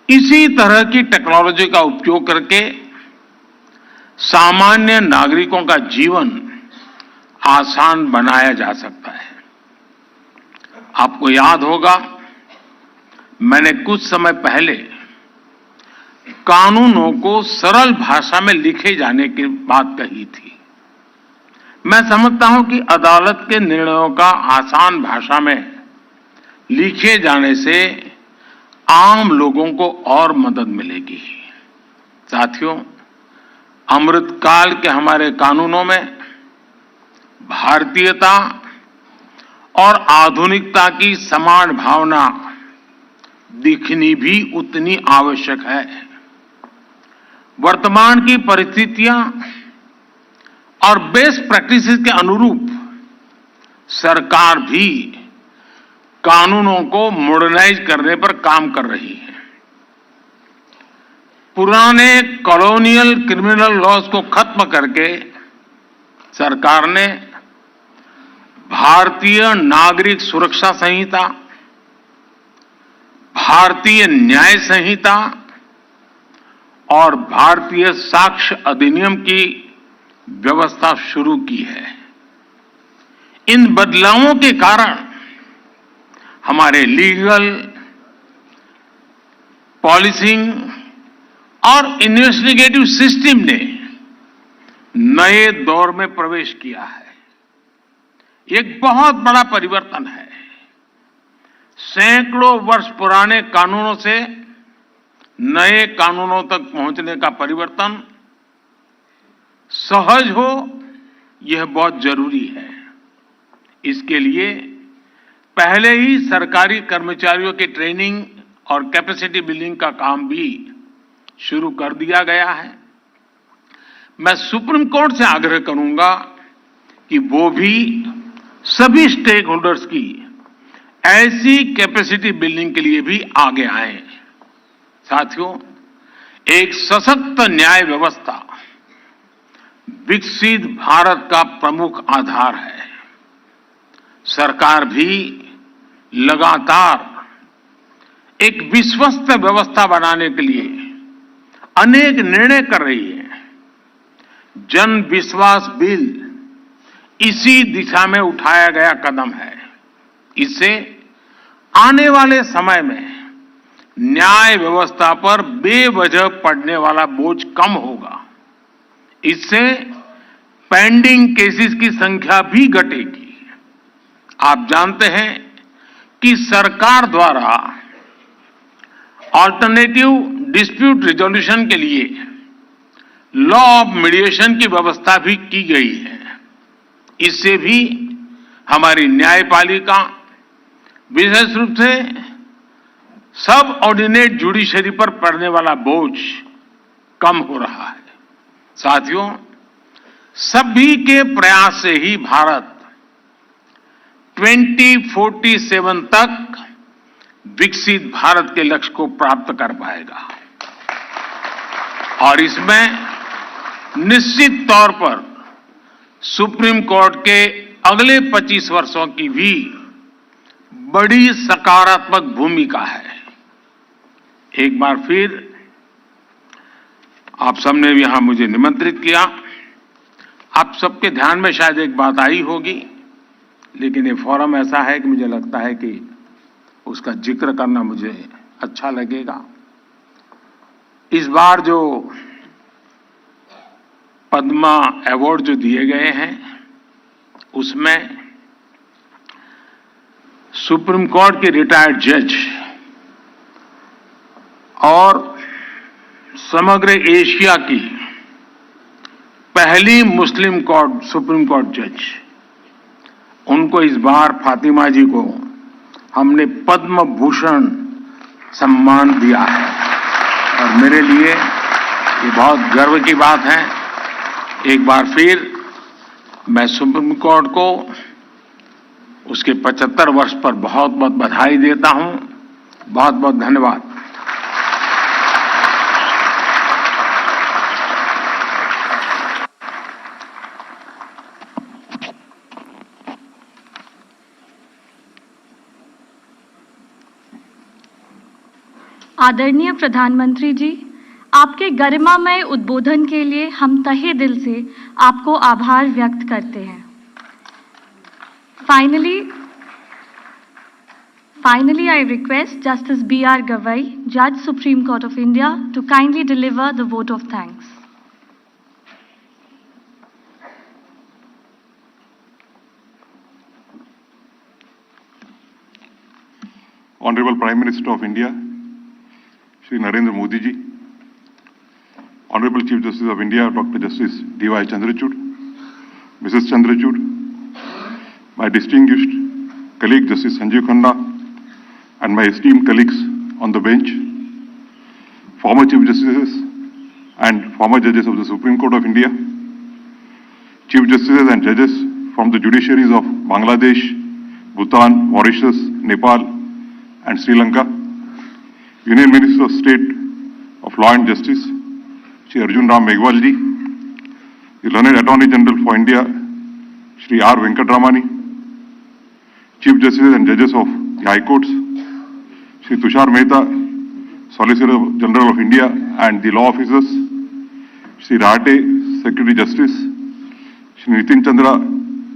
इसी तरह की टेक्नोलॉजी का उपयोग करके सामान्य नागरिकों का जीवन आसान बनाया जा सकता है। आपको याद होगा, मैंने कुछ समय पहले कानूनों को सरल भाषा में लिखे जाने की बात कही थी। मैं समझता हूं कि अदालत के निर्णयों का आसान भाषा में लिखे जाने से आम लोगों को और मदद मिलेगी। साथियों, अमृतकाल के हमारे कानूनों में भारतीयता और आधुनिकता की समान भावना दिखनी भी उतनी आवश्यक है। वर्तमान की परिस्थितियां और बेस्ट प्रैक्टिसेस के अनुरूप सरकार भी कानूनों को मॉडर्नाइज करने पर काम कर रही है। पुराने कॉलोनियल क्रिमिनल लॉज को खत्म करके सरकार ने भारतीय नागरिक सुरक्षा संहिता, भारतीय न्याय संहिता और भारतीय साक्ष्य अधिनियम की व्यवस्था शुरू की है। इन बदलावों के कारण हमारे लीगल, पॉलिसिंग और इन्वेस्टिगेटिव सिस्टम ने नए दौर में प्रवेश किया है। एक बहुत बड़ा परिवर्तन है। सैकड़ों वर्ष पुराने कानूनों से नए कानूनों तक पहुंचने का परिवर्तन सहज हो, यह बहुत जरूरी है। इसके लिए पहले ही सरकारी कर्मचारियों की ट्रेनिंग और कैपेसिटी बिल्डिंग का काम भी शुरू कर दिया गया है। मैं सुप्रीम कोर्ट से आग्रह करूंगा कि वो भी सभी स्टेक होल्डर्स की ऐसी कैपेसिटी बिल्डिंग के लिए भी आगे आए। साथियों, एक सशक्त न्याय व्यवस्था विकसित भारत का प्रमुख आधार है। सरकार भी लगातार एक विश्वस्त व्यवस्था बनाने के लिए अनेक निर्णय कर रही है। जन विश्वास बिल इसी दिशा में उठाया गया कदम है। इससे आने वाले समय में न्याय व्यवस्था पर बेवजह पड़ने वाला बोझ कम होगा। इससे पेंडिंग केसेस की संख्या भी घटेगी। आप जानते हैं कि सरकार द्वारा ऑल्टरनेटिव डिस्प्यूट रिजोल्यूशन के लिए लॉ ऑफ मीडिएशन की व्यवस्था भी की गई है। इससे भी हमारी न्यायपालिका, विशेष रूप से सब ऑर्डिनेट जुडिशरी पर पड़ने वाला बोझ कम हो रहा है। साथियों, सभी के प्रयास से ही भारत 2047 तक विकसित भारत के लक्ष्य को प्राप्त कर पाएगा और इसमें निश्चित तौर पर सुप्रीम कोर्ट के अगले 25 वर्षों की भी बड़ी सकारात्मक भूमिका है। एक बार फिर आप सबने यहां मुझे निमंत्रित किया। आप सबके ध्यान में शायद एक बात आई होगी, लेकिन ये फोरम ऐसा है कि मुझे लगता है कि उसका जिक्र करना मुझे अच्छा लगेगा। इस बार जो पद्मा अवार्ड जो दिए गए हैं, उसमें सुप्रीम कोर्ट के रिटायर्ड जज और समग्र एशिया की पहली मुस्लिम कोर्ट सुप्रीम कोर्ट जज, उनको इस बार फातिमा जी को हमने पद्म भूषण सम्मान दिया है और मेरे लिए ये बहुत गर्व की बात है। एक बार फिर मैं सुप्रीम कोर्ट को उसके 75 वर्ष पर बहुत बहुत बधाई देता हूं। बहुत बहुत धन्यवाद। आदरणीय प्रधानमंत्री जी, आपके गरिमामय उद्बोधन के लिए हम तहे दिल से आपको आभार व्यक्त करते हैं। Finally, I request Justice B.R. Gavai, Judge, Supreme Court of India, to kindly deliver the vote of thanks. Honorable Prime Minister of India, Shri Narendra Modi ji, Honorable Chief Justice of India, Dr. Justice D.Y. Chandrachud, Mrs. Chandrachud, my distinguished colleague Justice Sanjeev Khanna, and my esteemed colleagues on the bench, former Chief Justices and former judges of the Supreme Court of India, Chief Justices and judges from the judiciaries of Bangladesh, Bhutan, Mauritius, Nepal, and Sri Lanka, Union Minister of State of Law and Justice, Shri Arjun Ram Meghwal ji, the Learned Attorney General for India, Shri R. Venkatramani, Chief Justices and Judges of the High Courts, Shri Tushar Mehta, Solicitor General of India and the Law Officers, Shri Rahate, Secretary Justice, Shri Nitin Chandra,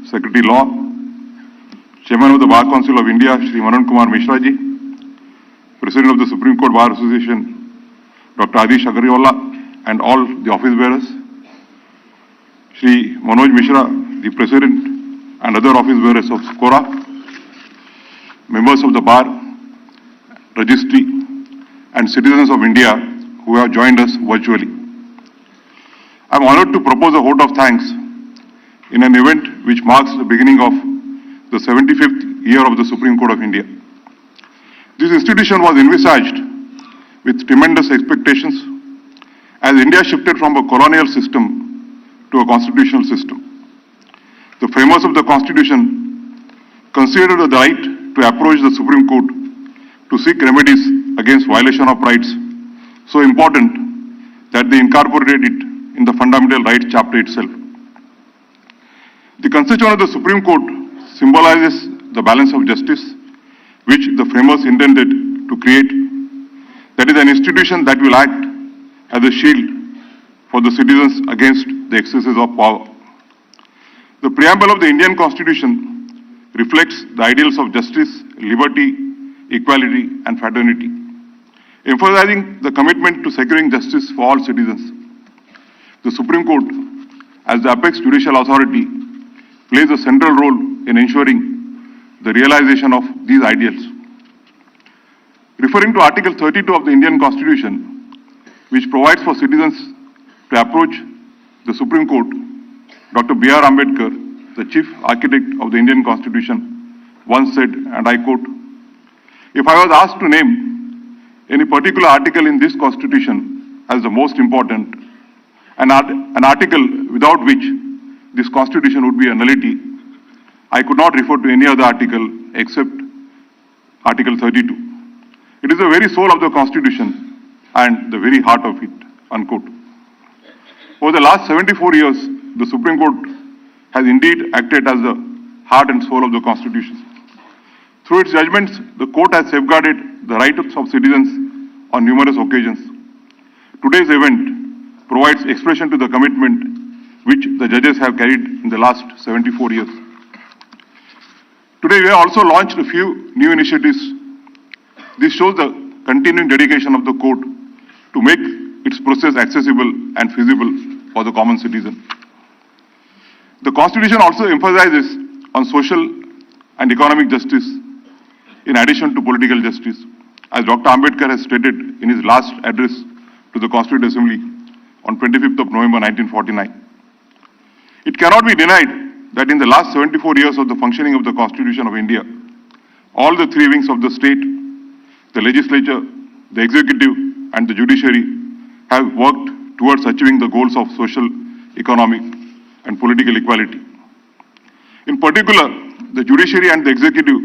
Secretary Law, Chairman of the Bar Council of India, Shri Manan Kumar Mishra ji, President of the Supreme Court Bar Association, Dr. Adish Agarwala, and all the office bearers, Shri Manoj Mishra, the President and other office bearers of SCORA, members of the Bar, Registry, and citizens of India who have joined us virtually. I am honored to propose a vote of thanks in an event which marks the beginning of the 75th year of the Supreme Court of India. This institution was envisaged with tremendous expectations as India shifted from a colonial system to a constitutional system. The framers of the Constitution considered the right to approach the Supreme Court to seek remedies against violation of rights so important that they incorporated it in the Fundamental Rights chapter itself. The constitution of the Supreme Court symbolizes the balance of justice which the framers intended to create. That is an institution that will act as a shield for the citizens against the excesses of power. The preamble of the Indian Constitution reflects the ideals of justice, liberty, equality, and fraternity, emphasizing the commitment to securing justice for all citizens. The Supreme Court, as the apex judicial authority, plays a central role in ensuring the realization of these ideals. Referring to Article 32 of the Indian Constitution, which provides for citizens to approach the Supreme Court, Dr. B.R. Ambedkar, the chief architect of the Indian Constitution, once said, and I quote, "If I was asked to name any particular article in this Constitution as the most important, an article without which this Constitution would be a nullity, I could not refer to any other article except Article 32. It is the very soul of the Constitution and the very heart of it," unquote. Over the last 74 years, the Supreme Court has indeed acted as the heart and soul of the Constitution. Through its judgments, the court has safeguarded the rights of citizens on numerous occasions. Today's event provides expression to the commitment which the judges have carried in the last 74 years. Today, we have also launched a few new initiatives. This shows the continuing dedication of the court to make its process accessible and feasible for the common citizen. The Constitution also emphasizes on social and economic justice in addition to political justice, as Dr. Ambedkar has stated in his last address to the Constituent Assembly on 25th of November 1949. It cannot be denied that in the last 74 years of the functioning of the Constitution of India, all the three wings of the state, the legislature, the executive and the judiciary have worked towards achieving the goals of social, economic and political equality. In particular, the judiciary and the executive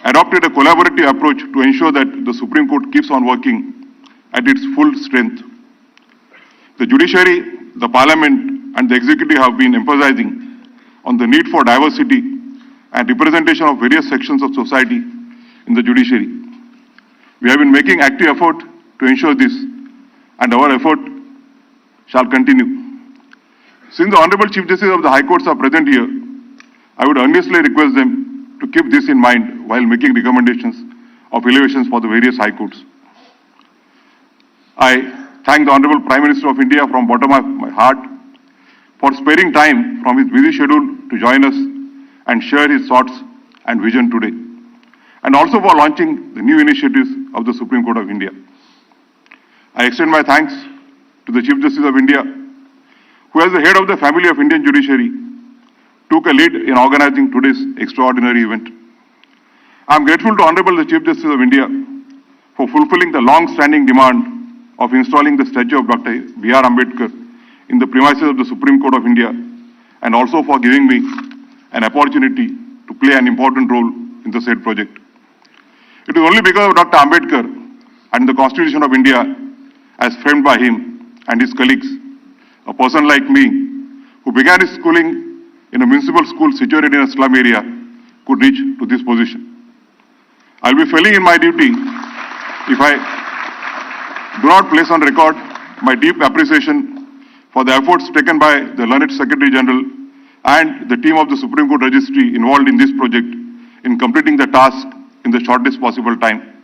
adopted a collaborative approach to ensure that the Supreme Court keeps on working at its full strength. The judiciary, the parliament and the executive have been emphasizing on the need for diversity and representation of various sections of society in the judiciary. We have been making active effort to ensure this, and our effort shall continue. Since the Honorable Chief Justice of the High Courts are present here, I would earnestly request them to keep this in mind while making recommendations of elevations for the various High Courts. I thank the Honorable Prime Minister of India from the bottom of my heart for sparing time from his busy schedule to join us and share his thoughts and vision today, and also for launching the new initiatives of the Supreme Court of India. I extend my thanks to the Chief Justice of India, who as the head of the family of Indian judiciary, took a lead in organizing today's extraordinary event. I am grateful to Honorable the Chief Justice of India for fulfilling the long-standing demand of installing the statue of Dr. B.R. Ambedkar in the premises of the Supreme Court of India, and also for giving me an opportunity to play an important role in the said project. It is only because of Dr. Ambedkar and the Constitution of India as framed by him and his colleagues, a person like me, who began his schooling in a municipal school situated in a slum area, could reach to this position. I will be failing in my duty if I do not place on record my deep appreciation for the efforts taken by the learned Secretary General and the team of the Supreme Court Registry involved in this project in completing the task in the shortest possible time.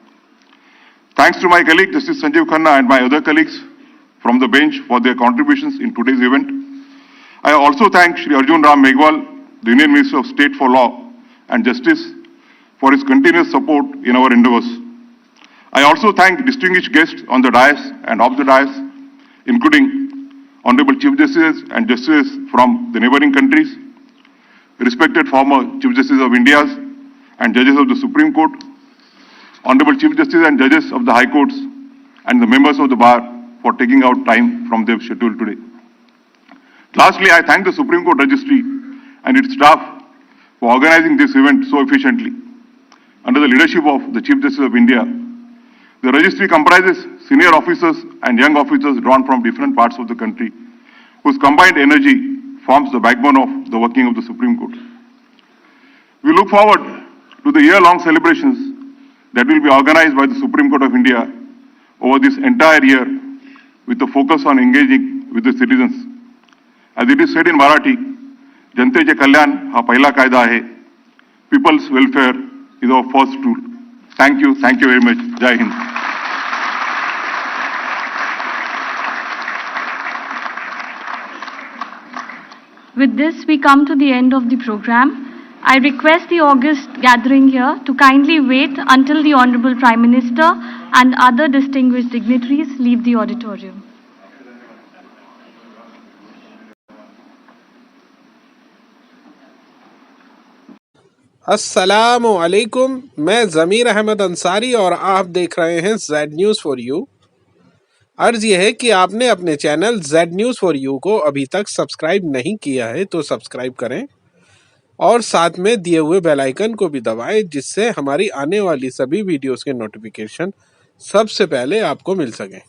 Thanks to my colleague Justice Sanjeev Khanna and my other colleagues from the bench for their contributions in today's event. I also thank Shri Arjun Ram Meghwal, the Union Minister of State for Law and Justice, for his continuous support in our endeavors. I also thank distinguished guests on the dais and off the dais, including Honorable Chief Justices and Justices from the neighboring countries, respected former Chief Justices of India and judges of the Supreme Court, Honorable Chief Justices and judges of the High Courts, and the members of the bar for taking out time from their schedule today. Lastly, I thank the Supreme Court Registry and its staff for organizing this event so efficiently. Under the leadership of the Chief Justice of India, the registry comprises senior officers and young officers drawn from different parts of the country, whose combined energy forms the backbone of the working of the Supreme Court. We look forward to the year-long celebrations that will be organized by the Supreme Court of India over this entire year, with a focus on engaging with the citizens. As it is said in Marathi, Janteche Kalyan ha पहिला कायदा आहे. People's welfare is our first rule. Thank you very much. Jai Hind. With this, we come to the end of the program. I request the august gathering here to kindly wait until the Honorable Prime Minister and other distinguished dignitaries leave the auditorium. अस्सलामु अलैकुम, मैं ज़मीर अहमद अंसारी और आप देख रहे हैं Z news for you. अर्ज़ यह है कि आपने अपने channel Z news for you को अभी तक सब्सक्राइब नहीं किया है तो सब्सक्राइब करें और साथ में दिए हुए बेल आइकन को भी दबाएं, जिससे हमारी आने वाली सभी वीडियोस के नोटिफिकेशन सबसे पहले आपको मिल सकें।